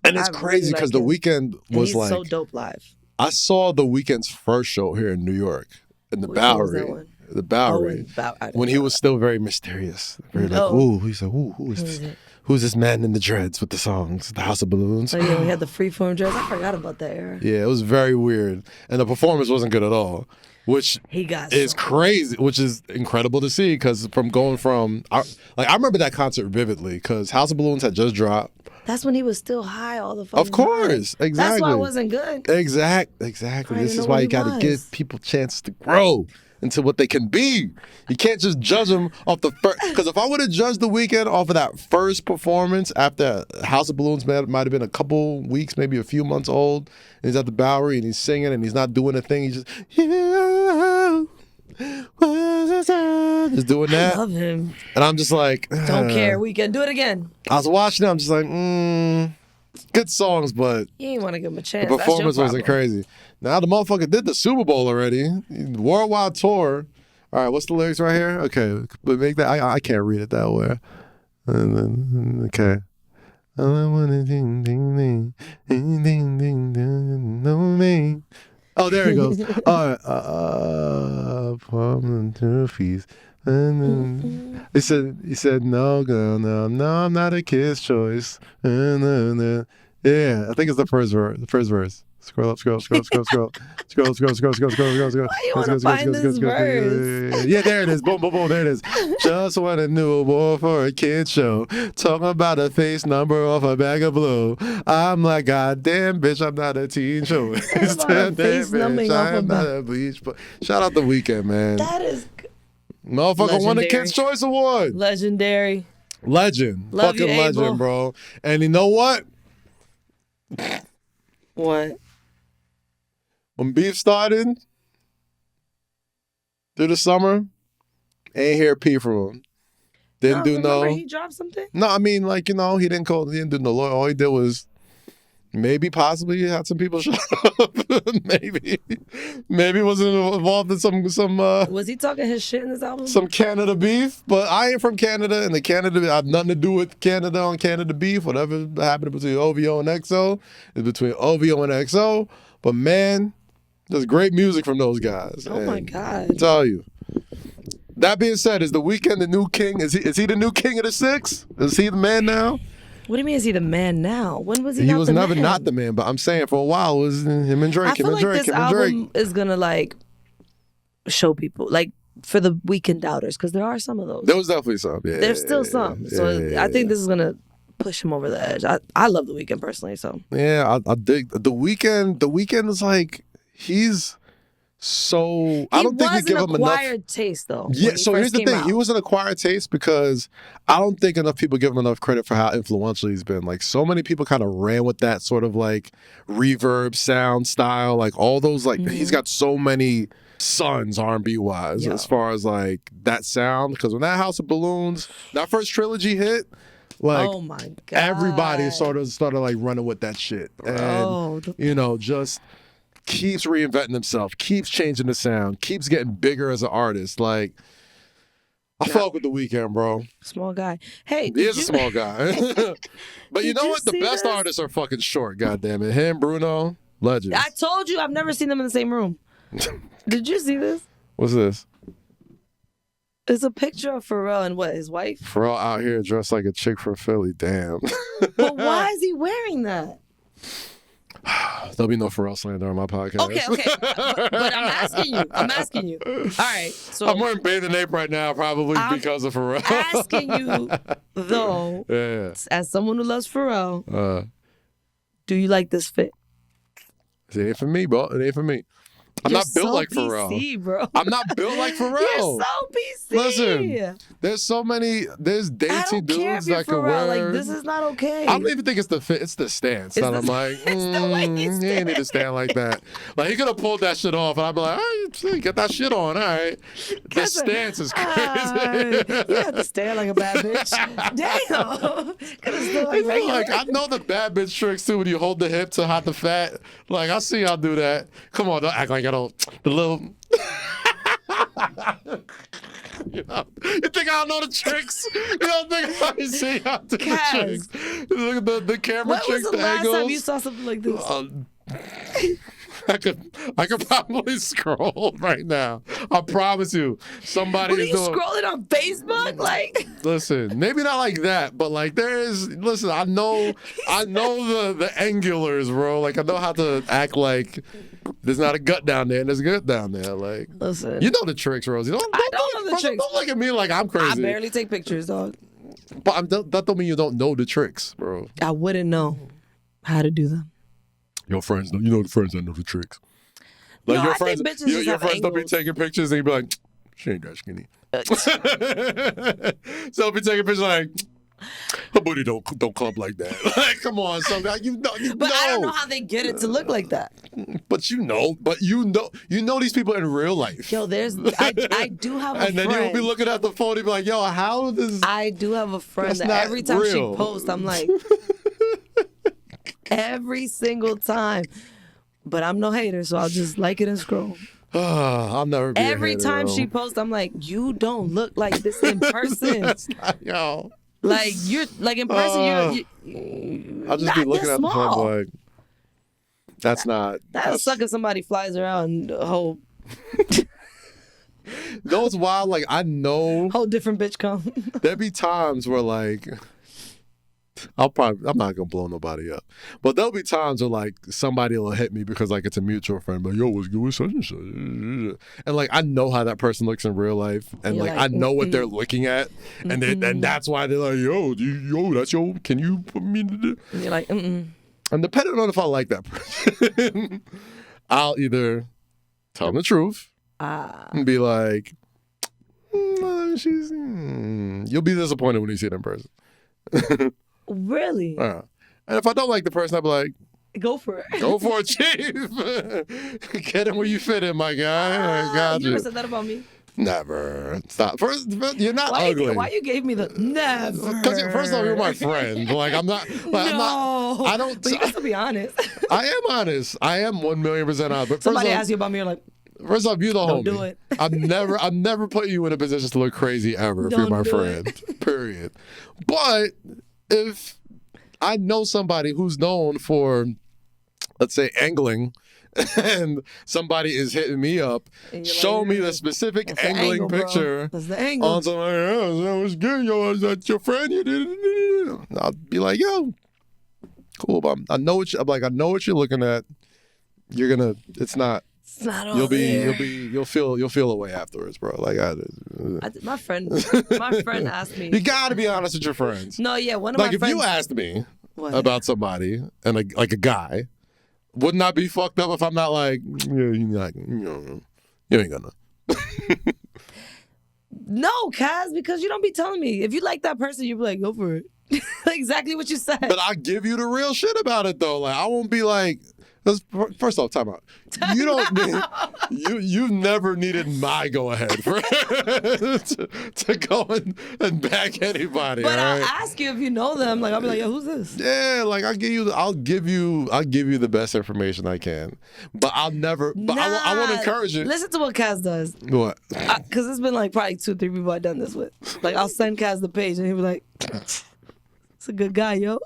C: and it's crazy because the Weeknd was
B: he's
C: like
B: so dope live.
C: I saw the Weeknd's first show here in New York in the Bowery. The Bowery. When he was still very mysterious. Very like, ooh, he's like, ooh, who's this man in the dreads with the songs, the House of Balloons?
B: Oh yeah, we had the freeform dreads. I forgot about that era.
C: Yeah, it was very weird. And the performance wasn't good at all. Which is crazy, which is incredible to see because I remember that concert vividly because House of Balloons had just dropped.
B: That's when he was still high all the fucking
C: Of course,
B: time.
C: exactly.
B: That's why it wasn't good.
C: Exactly. This is why you got to give people chances to grow into what they can be. You can't just judge them off the first. Because if I would have judged The Weeknd off of that first performance after House of Balloons might have been a couple weeks, maybe a few months old, and he's at the Bowery and he's singing and he's not doing a thing, he's just doing that.
B: I love him.
C: And I'm just like,
B: don't care. Weeknd, do it again.
C: I was watching it. I'm just like, good songs, but
B: you ain't want to give him a chance.
C: The performance wasn't crazy. Now the motherfucker did the Super Bowl already, worldwide tour. All right, what's the lyrics right here? Okay, but make that. I can't read it that way. Okay. Oh, there he goes. All right. He said, no, girl, no, I'm not a kid's choice. Yeah, I think it's the first verse. Scroll up. Scroll.
B: Why you want to find this verse?
C: Yeah, there it is. Boom, boom, boom. There it is. Just want a new award for a kid show. Talking about a face number off a bag of blue. I'm like, goddamn, bitch, I'm not a teen show. Shout out The Weeknd, man.
B: That is
C: motherfucker won the Kids' Choice Award.
B: Legendary.
C: Legend.
B: Love
C: Fucking
B: you,
C: legend,
B: Abel.
C: bro. And you know what?
B: What?
C: When beef started through the summer, ain't hear P from him. Didn't do
B: remember
C: no.
B: he dropped something?
C: No, I mean, like, he didn't do no lawyer. All he did was possibly had some people shut up. Maybe wasn't involved in some
B: Was he talking his shit in this album?
C: some Canada beef. But I ain't from Canada, and I have nothing to do with Canada on Canada beef. Whatever happened between OVO and XO is between OVO and XO. But man, there's great music from those guys.
B: Oh my God.
C: I tell you. That being said, is The Weeknd the new king? Is he the new king of the six? Is he the man now?
B: What do you mean, is he the man now? When was he
C: He
B: not
C: was
B: the
C: never
B: man?
C: not the man, but I'm saying for a while it was him and Drake.
B: I feel like this album is going to, like, show people, like, for the Weeknd doubters, because there are some of those.
C: There was definitely some. Yeah,
B: There's still some. So I think this is going to push him over the edge. I love The Weeknd personally, so.
C: Yeah, I dig The Weeknd. The Weeknd is like, he's so. I don't think we give him enough.
B: He was an acquired taste, though.
C: Yeah, so here's the thing. He was an acquired taste because I don't think enough people give him enough credit for how influential he's been. Like, so many people kind of ran with that sort of like reverb sound style, like all those, like, he's got so many sons R&B wise as far as like that sound. Because when that House of Balloons, that first trilogy hit, like,
B: oh my God,
C: everybody sort of started like running with that shit. And, just keeps reinventing himself, keeps changing the sound, keeps getting bigger as an artist. Like, I fuck with The Weeknd, bro.
B: Small guy. Hey,
C: he is a small guy. But you know what? The best artists are fucking short, goddammit. Him, Bruno, legends.
B: I told you I've never seen them in the same room. Did you see this?
C: What's this?
B: It's a picture of Pharrell and his wife?
C: Pharrell out here dressed like a chick from Philly. Damn.
B: But why is he wearing that?
C: There'll be no Pharrell slander on my podcast.
B: Okay. But I'm asking you. All right. So
C: I'm wearing bathing ape right now, probably because of Pharrell.
B: Asking you, though, as someone who loves Pharrell, do you like this fit?
C: It ain't for me, bro. It ain't for me. I'm not built like Pharrell.
B: Bro.
C: I'm not built like Pharrell.
B: You're so PC.
C: Listen, there's dainty dudes that can wear.
B: Like, this is not okay.
C: I don't even think it's the fit. It's the stance that I'm like,
B: it's the way he
C: he ain't need to stand like that. Like, he could have pulled that shit off, and I'd be like, all right, get that shit on. All right. The stance is crazy.
B: You have to stand like a bad bitch. Damn.
C: Like, I know the bad bitch tricks too when you hold the hip to hide the fat. Like, I see y'all do that. Come on, don't act like I don't. The little. You think I don't know the tricks? You don't think I see how to do the tricks? Look at the camera tricks, the angles.
B: When was the last time you saw something like this?
C: I could probably scroll right now. I promise you. Somebody is doing.
B: Scrolling on Facebook? Like,
C: listen, maybe not like that, but like listen, I know the angulars, bro. Like, I know how to act like there's not a gut down there and there's a gut down there. Like,
B: listen.
C: You know the tricks, Rosy.
B: I don't know the tricks.
C: Don't look at me like I'm crazy.
B: I barely take pictures, dog.
C: But that don't mean you don't know the tricks, bro.
B: I wouldn't know how to do them.
C: Your friends know. You know the friends that know the tricks. Like,
B: no,
C: your friends don't be taking pictures and you be like, she ain't that skinny. So be taking pictures like, her booty don't clump like that. Like, come on, so you know.
B: But I don't know how they get it to look like that.
C: But you know these people in real life.
B: Yo, I do have a friend.
C: And then you'll be looking at the phone and be like, yo, how does
B: I do have a friend that every time she posts, I'm like, every single time. But I'm no hater, so I'll just like it and scroll.
C: I'll never be
B: every time she posts, I'm like, you don't look like this in person.
C: That's not, yo.
B: Like, you're like in person,
C: I'll just be looking at the phone like, that's not.
B: That'll suck if somebody flies around a whole.
C: Those wild, like, I know.
B: Whole different bitch come.
C: There be times where, like, I'm not gonna blow nobody up, but there'll be times where like somebody will hit me because like it's a mutual friend, but yo, what's good with such and such, and like I know how that person looks in real life, and like I know what they're looking at, and and that's why they're like, yo, that's your, can you put me in the?
B: And you're like,
C: And depending on if I like that person, I'll either tell them the truth and be like, you'll be disappointed when you see it in person.
B: Really?
C: And if I don't like the person, I'll be like,
B: go for it.
C: Go for it, Chief. Get in where you fit in, my guy. I got
B: you.
C: You
B: Never said that about me.
C: Never. Stop. First, you're not ugly.
B: Why you gave me the never?
C: Because first of all, you're my friend. Like I'm not. Like,
B: no.
C: I don't.
B: But you have to be honest.
C: I am honest. I am 1,000,000% honest. But
B: somebody asks you about me, you're like,
C: first off, you're the homie.
B: Don't do it.
C: I'm never putting you in a position to look crazy ever if you're my friend. Period. But if I know somebody who's known for, let's say, angling, and somebody is hitting me up, show me the specific angling picture.
B: That's the angle.
C: On something like, oh, that was good, yo. Is that your friend? You did it. I'll be like, yo, cool. But I know what you're looking at. You're gonna. It's not.
B: It's not all there.
C: You'll feel a way afterwards, bro. Like
B: my friend asked me.
C: You gotta be honest with your friends.
B: No, yeah, one of my friends.
C: Like if you asked me about somebody and like a guy, wouldn't I be fucked up if I'm not like, yeah, you ain't gonna.
B: No, Kaz, because you don't be telling me. If you like that person, you be like, go for it. Exactly what you said.
C: But I give you the real shit about it though. Like I won't be like. First off, time out. You don't need, you've never needed my go ahead to go and back anybody.
B: But
C: right?
B: I'll ask you if you know them. Like I'll be like, yo, who's this?
C: Yeah, like I'll give you the best information I can. But I'll never. But I want to encourage it.
B: Listen to what Kaz does.
C: What?
B: Because it's been like probably 2-3 people I've done this with. Like I'll send Kaz the page and he'll be like, it's a good guy, yo.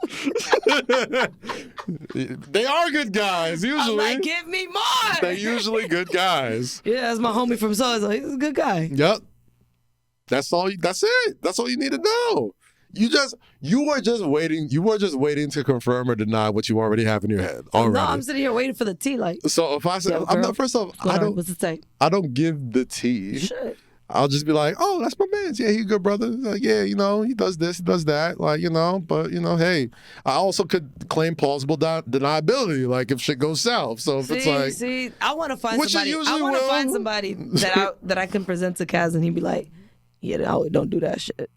C: They are good guys, usually.
B: I'm like, give me more.
C: They're usually good guys.
B: Yeah, that's my homie from so-and-so. He's a good guy.
C: Yep. That's all. That's it. That's all you need to know. You were just waiting to confirm or deny what you already have in your head. Already.
B: No, I'm sitting here waiting for the tea. Like,
C: so if I say, I'm not. First off,
B: what's it say?
C: I don't give the tea.
B: You should.
C: I'll just be like, oh, that's my man. Yeah, he's a good brother. Like, yeah, he does this, he does that. Like, but, hey, I also could claim plausible deniability, like if shit goes south. So if it's like...
B: See, I want to find
C: which
B: somebody. I want to find somebody that I can present to Kaz and he'd be like, yeah, don't do that shit.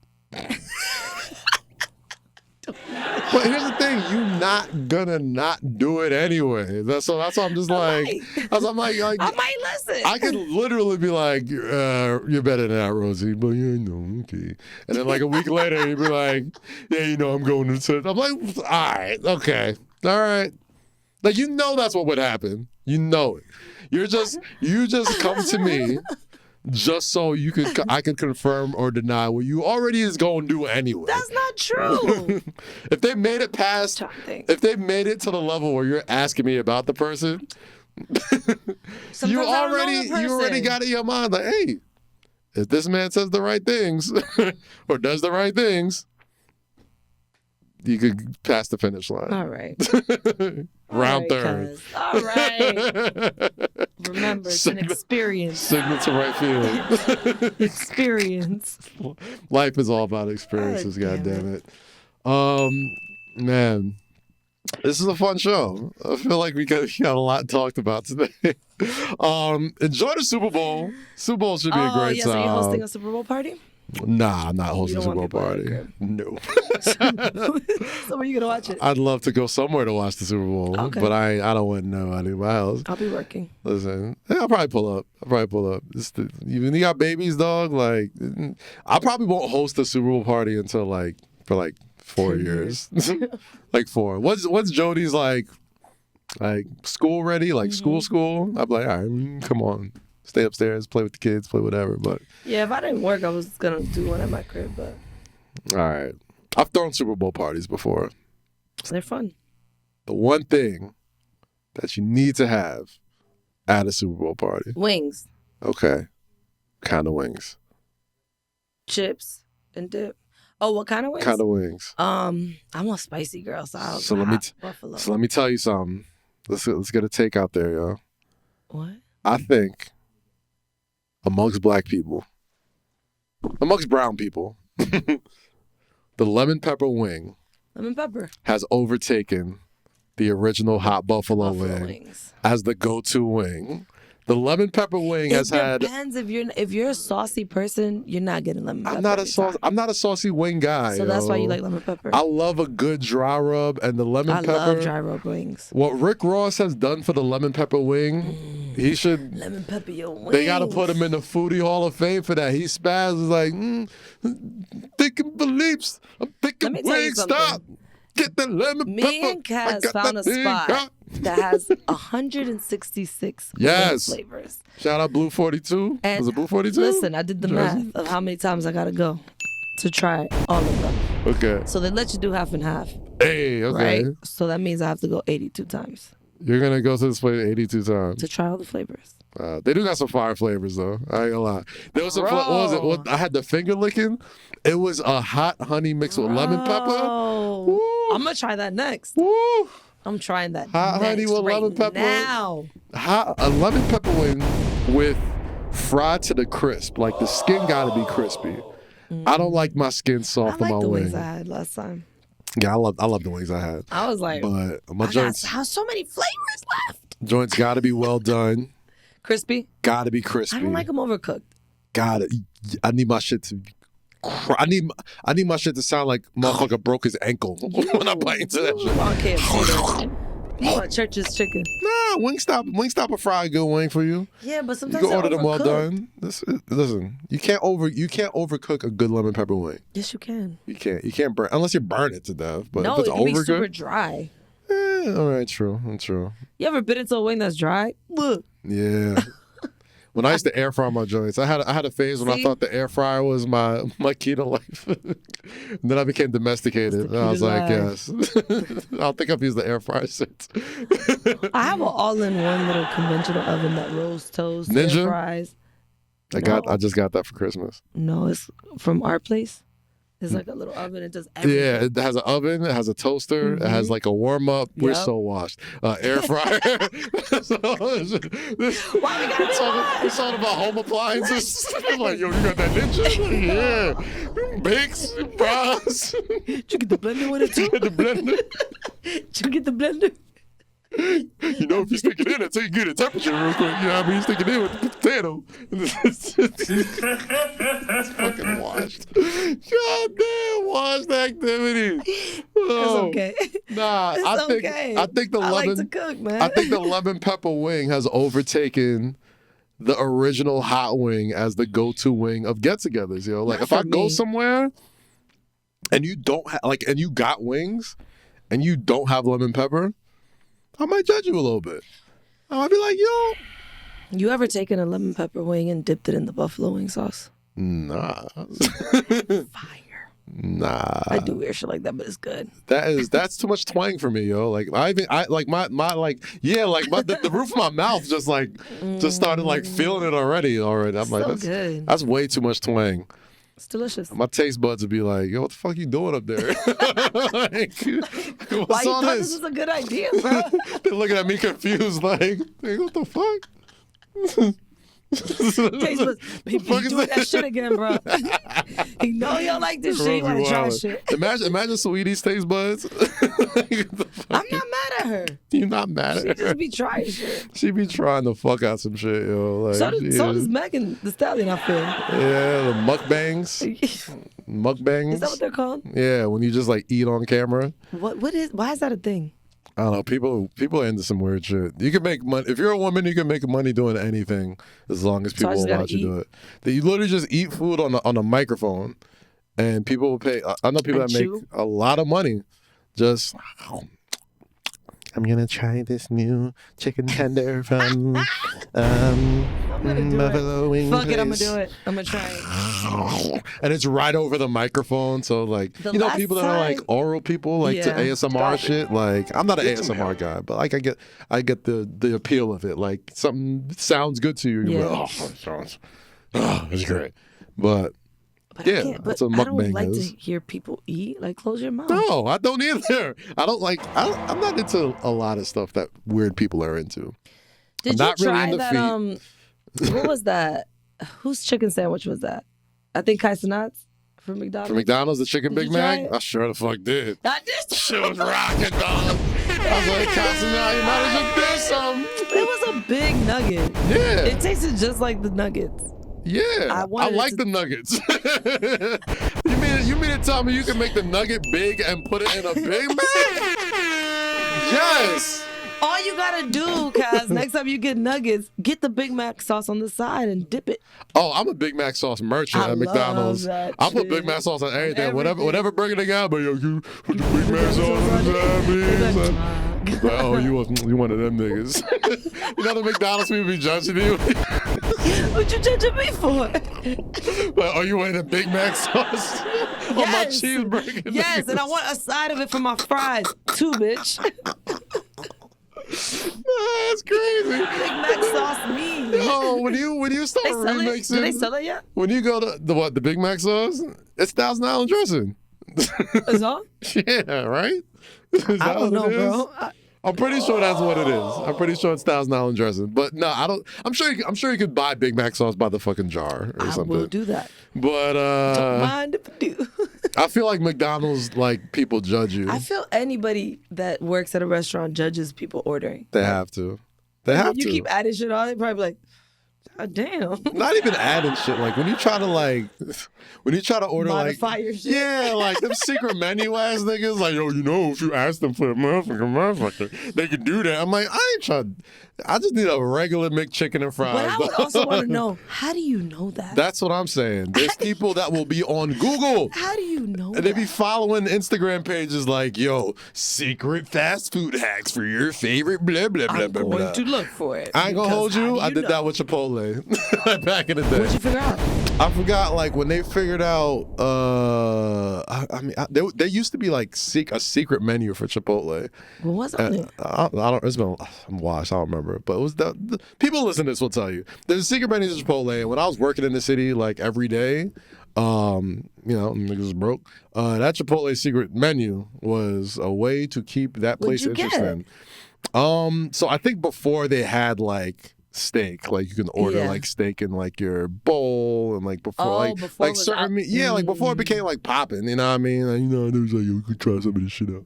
C: But here's the thing, you're not gonna not do it anyway. That's why I'm just like, I
B: might listen.
C: I could literally be like, you're better than that, Rosy, but okay. And then like a week later, you'd be like, yeah, I'm going to church. I'm like, all right, okay, all right. Like that's what would happen. You know it. You just come to me. Just so I could confirm or deny what you already is going to do anyway.
B: That's not true.
C: If they made it to the level where you're asking me about the person, you already got it in your mind like, hey, if this man says the right things or does the right things, you could pass the finish line.
B: All right.
C: Round third.
B: All right. Remember, it's an experience.
C: Signal to right field.
B: Experience.
C: Life is all about experiences, God damn it. Man, this is a fun show. I feel like we got a lot talked about today. Enjoy the Super Bowl. Super Bowl should be a great time.
B: Are you hosting a Super Bowl party?
C: Nah, I'm not hosting a Super Bowl party. No.
B: So where are you gonna watch it?
C: I'd love to go somewhere to watch the Super Bowl, but I don't want nobody in my house.
B: I'll be working.
C: Listen, I'll probably pull up. When you got babies, dog, like I probably won't host a Super Bowl party until for 4 years. Like 4. What's Jody's like school ready? Like school? I'm like, all right, come on. Stay upstairs, play with the kids, play whatever. But
B: yeah, if I didn't work, I was gonna do one at my crib. But
C: all right, I've thrown Super Bowl parties before.
B: They're fun.
C: The one thing that you need to have at a Super Bowl party:
B: wings.
C: Okay, kind of wings.
B: Chips and dip. Oh, what kind of wings?
C: Kind of wings.
B: I'm a spicy girl, so I'll buffalo.
C: So let me tell you something. Let's get a take out there, yo.
B: What?
C: I think amongst black people, amongst brown people, the lemon pepper wing has overtaken the original hot buffalo wing as the go-to wing. The lemon pepper wing has had.
B: It depends if you're a saucy person, you're not getting lemon pepper.
C: I'm not a saucy wing guy.
B: So that's why you like lemon pepper.
C: I love a good dry rub, and the lemon pepper.
B: I love dry rub wings.
C: What Rick Ross has done for the lemon pepper wing, he should.
B: Lemon pepper your wings.
C: They got to put him in the Foodie Hall of Fame for that. He spazzes like, thinking beliefs. I'm thinking wings. Stop. Get the lemon pepper.
B: Me and Kaz found a spot that has 166 flavors.
C: Shout out Blue 42. Was it Blue 42?
B: Listen, I did the math of how many times I got to go to try all of them.
C: Okay.
B: So they let you do half and half.
C: Hey, okay.
B: Right? So that means I have to go 82 times.
C: You're going to go to this place 82 times.
B: To try all the flavors.
C: They do got some fire flavors, though. I ain't gonna lie. There was some, what was it? I had the finger licking. It was a hot honey mixed with lemon pepper. Woo.
B: I'm going to try that next.
C: Woo.
B: I'm trying that
C: hot honey with lemon pepper.
B: Now.
C: A lemon pepper wing with fried to the crisp. Like the skin got to be crispy. I don't like my skin soft on my wing. I like the wings I had
B: last time.
C: Yeah, I love the wings I had.
B: I was like,
C: but my joints
B: have so many flavors left.
C: Joints got to be well done.
B: Crispy?
C: Got to be crispy.
B: I don't like them overcooked.
C: Got it. I need my shit to. I need my shit to sound like motherfucker broke his ankle when I bite into that shit.
B: You want Church's chicken?
C: Nah, Wingstop a fried good wing for you.
B: Yeah, but sometimes
C: you can order them well done. Listen, you can't overcook a good lemon pepper wing.
B: Yes, you can.
C: You can't burn unless you burn it to death. But
B: no,
C: if it's
B: it can be super
C: overcooked,
B: dry.
C: All right, true.
B: You ever bit into a wing that's dry? Look.
C: Yeah. When I used to air fry my joints, I had a phase when I thought the air fryer was my key to life. And then I became domesticated. And I was like, yes. I don't think I've used the air fryer since.
B: I have an all-in-one little conventional oven that rolls toast,
C: Ninja?
B: air fries.
C: I just got that for Christmas.
B: No, it's from our place. It's like a little oven. It does everything.
C: Yeah, it has an oven. It has a toaster. It has like a warm up. Yep. We're so washed. Air fryer.
B: Why we gotta
C: we're talking about home appliances. Like, yo, you got that Ninja? Yeah. Bakes, fries.
B: Did you get the blender with it too?
C: The blender.
B: Did you get the blender?
C: You know, if you stick it in, it'll get a temperature real quick. You know what I mean? You stick it in with the potato. It's fucking washed. Goddamn, washed activity.
B: It's okay.
C: Nah, I think the lemon.
B: I like to cook, man.
C: I think the lemon pepper wing has overtaken the original hot wing as the go-to wing of get-togethers. Yo, like if I go somewhere and you don't and you got wings and you don't have lemon pepper, I might judge you a little bit. I might be like, yo.
B: You ever taken a lemon pepper wing and dipped it in the buffalo wing sauce?
C: Nah.
B: Fire.
C: Nah.
B: I do weird shit like that, but it's good.
C: That's too much twang for me, yo. Like the roof of my mouth just started feeling it already. I'm like, that's
B: good.
C: That's way too much twang.
B: It's delicious.
C: My taste buds would be like, yo, what the fuck you doing up there?
B: Why you thought this was a good idea, bro?
C: They're looking at me confused, like, hey, what the fuck?
B: Taste buds. He doing that shit again, bro. He know you don't like this shit. You want to try shit.
C: Imagine Sweetie's taste buds.
B: I'm not mad at her.
C: You're not mad at her.
B: She just be trying shit.
C: She be trying to fuck out some shit, yo. Like,
B: so does Megan Thee Stallion, I feel.
C: Yeah, the mukbangs. Mukbangs.
B: Is that what they're called?
C: Yeah, when you just eat on camera.
B: Why is that a thing?
C: I don't know. People are into some weird shit. You can make money if you're a woman. You can make money doing anything as long as people will watch you do it. You literally just eat food on a microphone, and people will pay. I know people that make a lot of money. Just I'm gonna try this new chicken tender from Buffalo Wing
B: Fuck
C: Place.
B: it, I'm gonna do it. I'm gonna try it.
C: And it's right over the microphone, so people that are oral people to ASMR shit. I'm not an ASMR guy, but I get the appeal of it. Like something sounds good to you. You're like, oh, it's great. But
B: But I can't. But
C: that's what
B: I don't
C: mukbang
B: like
C: is.
B: to hear people eat. Like, close your mouth.
C: No, I don't either. I don't like. I'm not into a lot of stuff that weird people are into.
B: Did
C: I'm
B: you
C: not really
B: try
C: into
B: that? What was that? Whose chicken sandwich was that? I think Kai Cenat's from McDonald's.
C: For McDonald's, the chicken
B: Did
C: Big
B: you try
C: Mac?
B: it?
C: I sure the fuck did.
B: I did.
C: Shit was rocking, dog. I was like, Casanat, you might as well do some.
B: It was a big nugget.
C: Yeah.
B: It tasted just like the nuggets.
C: Yeah. I like the nuggets. you mean to tell me you can make the nugget big and put it in a Big Mac? Yes.
B: All you gotta do, Kaz, next time you get nuggets, get the Big Mac sauce on the side and dip it.
C: Oh, I'm a Big Mac sauce merchant at McDonald's.
B: That
C: I put
B: shit.
C: Big Mac sauce on everything.
B: Everything.
C: Whatever burger they got, but yo, you put the Big Mac sauce on the side, man. Like, oh, you one of them niggas. You know the McDonald's people be judging you?
B: What you judging me for?
C: Like, oh, you want a Big Mac sauce on my cheeseburger?
B: Yes,
C: niggas?
B: and I want a side of it for my fries too, bitch.
C: That's crazy.
B: Big Mac sauce me.
C: Yo, when you start
B: They sell it?
C: remixing,
B: Do they sell it yet?
C: when you go to the Big Mac sauce, it's $1,000 dressing.
B: Is all?
C: Yeah, right? Is
B: I
C: that
B: don't know,
C: what it is?
B: bro.
C: I'm pretty sure that's what it is. I'm pretty sure it's $1,000 dressing. But no, I don't. I'm sure you could buy Big Mac sauce by the fucking jar or
B: I
C: something.
B: will do that.
C: But
B: Don't mind if I do.
C: I feel like McDonald's, like, people judge you.
B: I feel anybody that works at a restaurant judges people ordering.
C: They have to. They have
B: You
C: to.
B: keep adding shit on, they probably like, God damn.
C: Not even adding shit. Like when you try to order
B: Modify
C: like
B: your shit.
C: yeah, like them secret menu ass niggas. Like yo, if you ask them for a motherfucker, they can do that. I'm like, I ain't trying. I just need a regular McChicken and fries.
B: But I would also want to know, how do you know that?
C: That's what I'm saying. There's people that will be on Google.
B: How do you know
C: And they
B: that?
C: be following Instagram pages like, yo, secret fast food hacks for your favorite blah, blah, blah,
B: I'm
C: blah,
B: going
C: blah.
B: to look for it.
C: I ain't gonna
B: because
C: hold
B: how
C: you.
B: do
C: I did
B: know?
C: that with Chipotle back in the day.
B: What'd you figure out?
C: I forgot, like, when they figured out, there used to be, like, a secret menu for Chipotle.
B: What was it?
C: I'm washed, I don't remember. But it was the people listening to this will tell you. There's a secret menu to Chipotle, and when I was working in the city, like, every day, niggas was broke, that Chipotle secret menu was a way to keep that place
B: What'd you get?
C: interesting. So I think before they had, like, steak, like you can order like steak in like your bowl, and like before
B: before it was
C: certain like before it became like popping, you know what I mean? Like, and it was like, yo, you could try some of this shit out.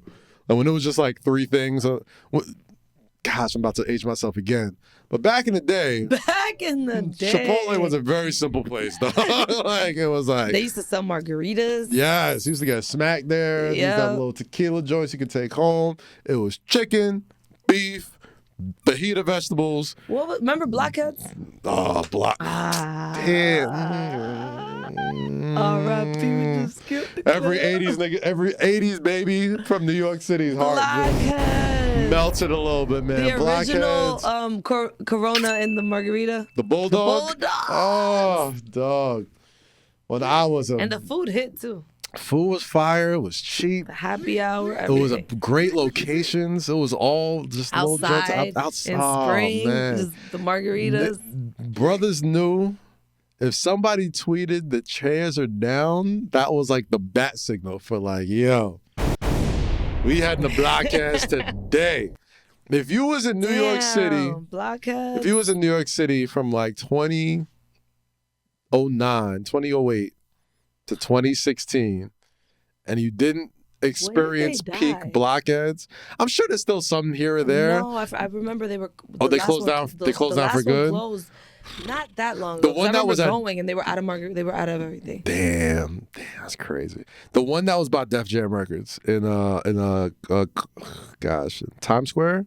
C: And when it was just like 3 things, gosh, I'm about to age myself again. But back in the day, Chipotle was a very simple place, though. Like it was like
B: they used to sell margaritas.
C: Yes, used to get smacked there. Used to have little tequila joints you could take home. It was chicken, beef, fajita vegetables.
B: Remember Blockheads?
C: Oh, damn.
B: R.I.P.
C: Every 80s nigga, every 80s baby from New York City's heart
B: Blockheads.
C: melted a little bit, man.
B: The original
C: Blockheads.
B: Corona and the margarita.
C: The Bulldog.
B: The Bulldog.
C: Oh, dog. When I was
B: And the food hit too.
C: Food was fire. It was cheap.
B: The happy hour.
C: It was
B: everything.
C: great locations. It was all just little
B: outside
C: outside.
B: in spring. Just the margaritas.
C: Brothers knew if somebody tweeted the chairs are down, that was like the bat signal for like, yo, we had the Blockheads today. If you was in New York City,
B: Blockheads.
C: if you was in New York City from like 2008 to 2016, and you didn't experience peak Blockheads, I'm sure there's still some here or there.
B: No, I remember they were.
C: They closed down. They closed down for good.
B: Closed not that long
C: The
B: ago.
C: one that was
B: going, and they were out of margarita. They were out of everything.
C: Damn, that's crazy. The one that was by Def Jam Records in Times Square.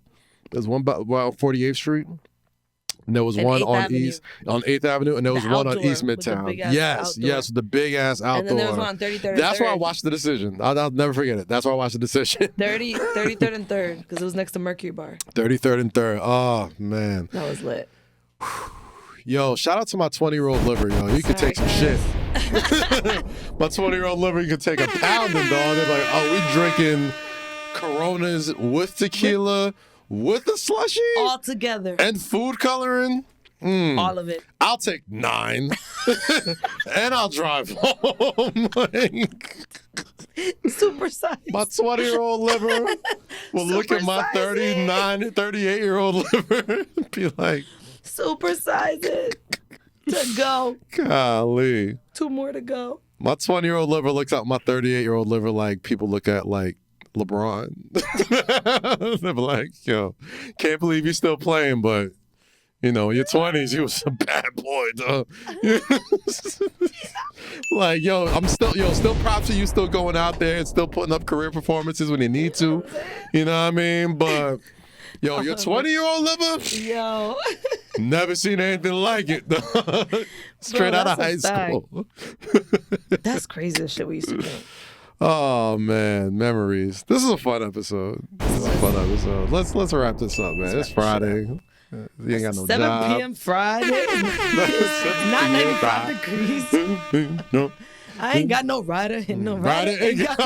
C: There's one by 48th Street. And there was one on 8th Avenue, and there was one on East Midtown. Yes, the big ass outdoor.
B: And then there was one on 33rd.
C: That's where I watched The Decision. I'll never forget it. That's where I watched The Decision.
B: 33rd and 3rd, because it was next to Mercury Bar.
C: 33rd and 3rd. Oh man,
B: that was lit.
C: Yo, shout out to my 20-year-old liver, yo. You could take some shit. My 20-year-old liver, you could take a pounding, dog. They're like, oh, we drinking Coronas with tequila, with a slushie,
B: all together,
C: and food coloring.
B: All of it.
C: I'll take 9. and I'll drive home. Like,
B: Supersize.
C: my 20-year-old liver will look at my 39, 38-year-old liver and be like,
B: supersize it. To go.
C: Golly.
B: 2 more to go.
C: My 20-year-old liver looks at my 38-year-old liver like people look at like LeBron. They're like, yo, can't believe you're still playing, but in your 20s, he was a bad boy, dog. Like, still props to you still going out there and still putting up career performances when you need to. You know what I mean? But your 20-year-old liver,
B: yo,
C: never seen anything like it. Straight out of high school.
B: That's crazy the shit we used to do.
C: Oh man, memories. This is a fun episode. Let's wrap this up, man. It's Friday. You ain't got no
B: 7
C: job.
B: 7 p.m. Friday. Not 95 degrees.
C: No.
B: I ain't got no rider and no rider. Ain't got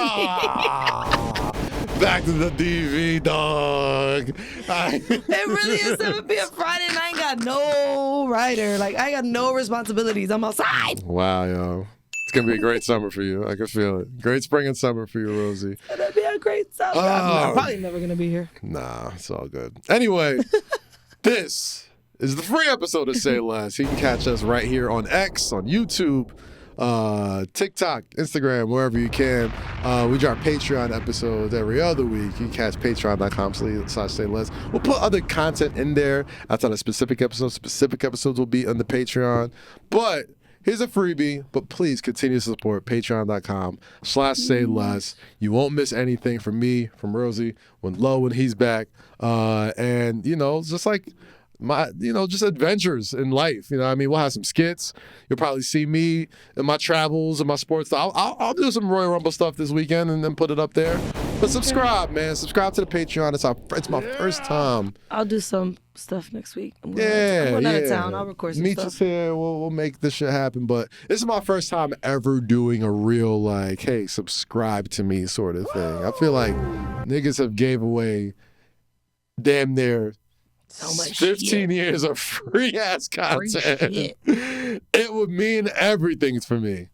C: Back to the DV, dog.
B: It really is 7 p.m. Friday and I ain't got no rider. Like, I got no responsibilities. I'm outside.
C: Wow, yo. It's going to be a great summer for you. I can feel it. Great spring and summer for you, Rosy.
B: It's going to be a great summer. I'm probably never going to be here.
C: Nah, it's all good. Anyway, this is the free episode of Say Less. You can catch us right here on X, on YouTube, TikTok, Instagram, wherever you can. We drop Patreon episodes every other week. You can catch patreon.com/say less. We'll put other content in there outside of specific episodes. Specific episodes will be on the Patreon. But here's a freebie, but please continue to support patreon.com/say less. You won't miss anything from me, from Rosy, when he's back. And, just like just adventures in life. We'll have some skits. You'll probably see me in my travels and my sports stuff. I'll do some Royal Rumble stuff this weekend and then put it up there. But subscribe, man. Subscribe to the Patreon. It's my first time.
B: I'll do some stuff next week. I'm going out of town. I'll record some
C: Meet
B: stuff.
C: us here. We'll make this shit happen. But this is my first time ever doing a real, like, hey, subscribe to me sort of thing. I feel like niggas have gave away damn near
B: so much
C: 15 years of free-ass content. It would mean everything for me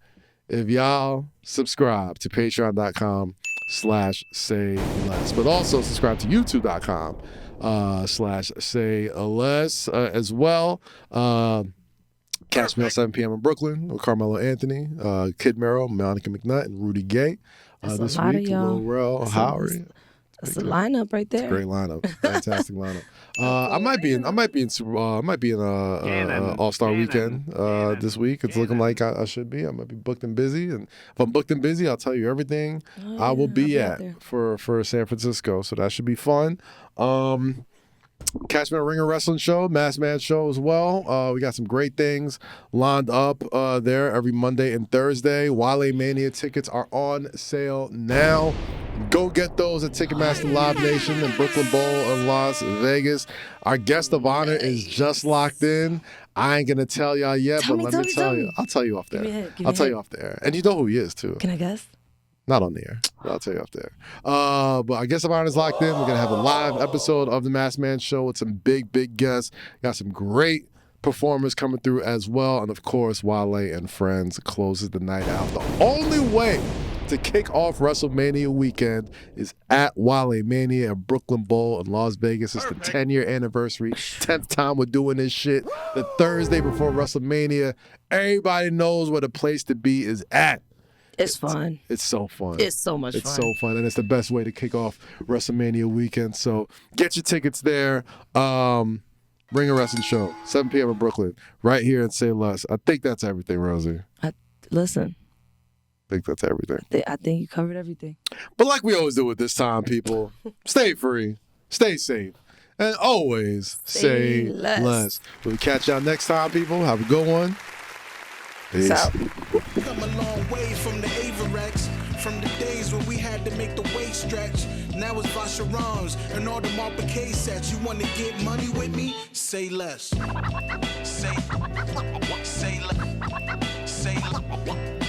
C: if y'all subscribe to patreon.com/say less. But also subscribe to youtube.com/say less as well. Catch me at 7 p.m. in Brooklyn with Carmelo Anthony, Kid Merrill, Monica McNutt, and Rudy Gay. This week, Lil Rel Howard.
B: That's a lineup right there.
C: It's a great lineup. Fantastic lineup. I might be in All-Star Weekend this week. It's looking like I should be. I might be booked and busy. And if I'm booked and busy, I'll tell you everything I will be at for San Francisco. So that should be fun. Catch me on Ringer Wrestling Show, Masked Man Show as well. We got some great things lined up there every Monday and Thursday. Wale Mania tickets are on sale now. Go get those at Ticketmaster Live Nation and Brooklyn Bowl in Las Vegas. Our guest of honor is just locked in. I ain't going to tell y'all yet, but let me tell you. I'll tell you off there. I'll tell you off there. And you know who he is, too.
B: Can I guess?
C: Not on the air. I'll tell you off there. But our guest of honor is locked in. We're going to have a live episode of The Masked Man Show with some big guests. Got some great performers coming through as well. And, of course, Wale and Friends closes the night out. The only way to kick off WrestleMania weekend is at Wale Mania at Brooklyn Bowl in Las Vegas. It's the 10-year anniversary. 10th time we're doing this shit. The Thursday before WrestleMania. Everybody knows where the place to be is at.
B: It's fun.
C: It's so fun.
B: It's so much fun.
C: It's so fun, and it's the best way to kick off WrestleMania weekend. So get your tickets there. Ringer Wrestling Show, 7 p.m. in Brooklyn, right here in Say Less. I think that's everything, Rosy.
B: Listen.
C: I think that's everything.
B: I think you covered everything.
C: But like we always do at this time, people, stay free, stay safe, and always say less. We'll catch y'all next time, people. Have a good one. Peace.
A: Come a long way from the Averex, from the days when we had to make the waist stretch. Now it's Vacherons and all the Marble sets. You want to get money with me? Say less. Say less.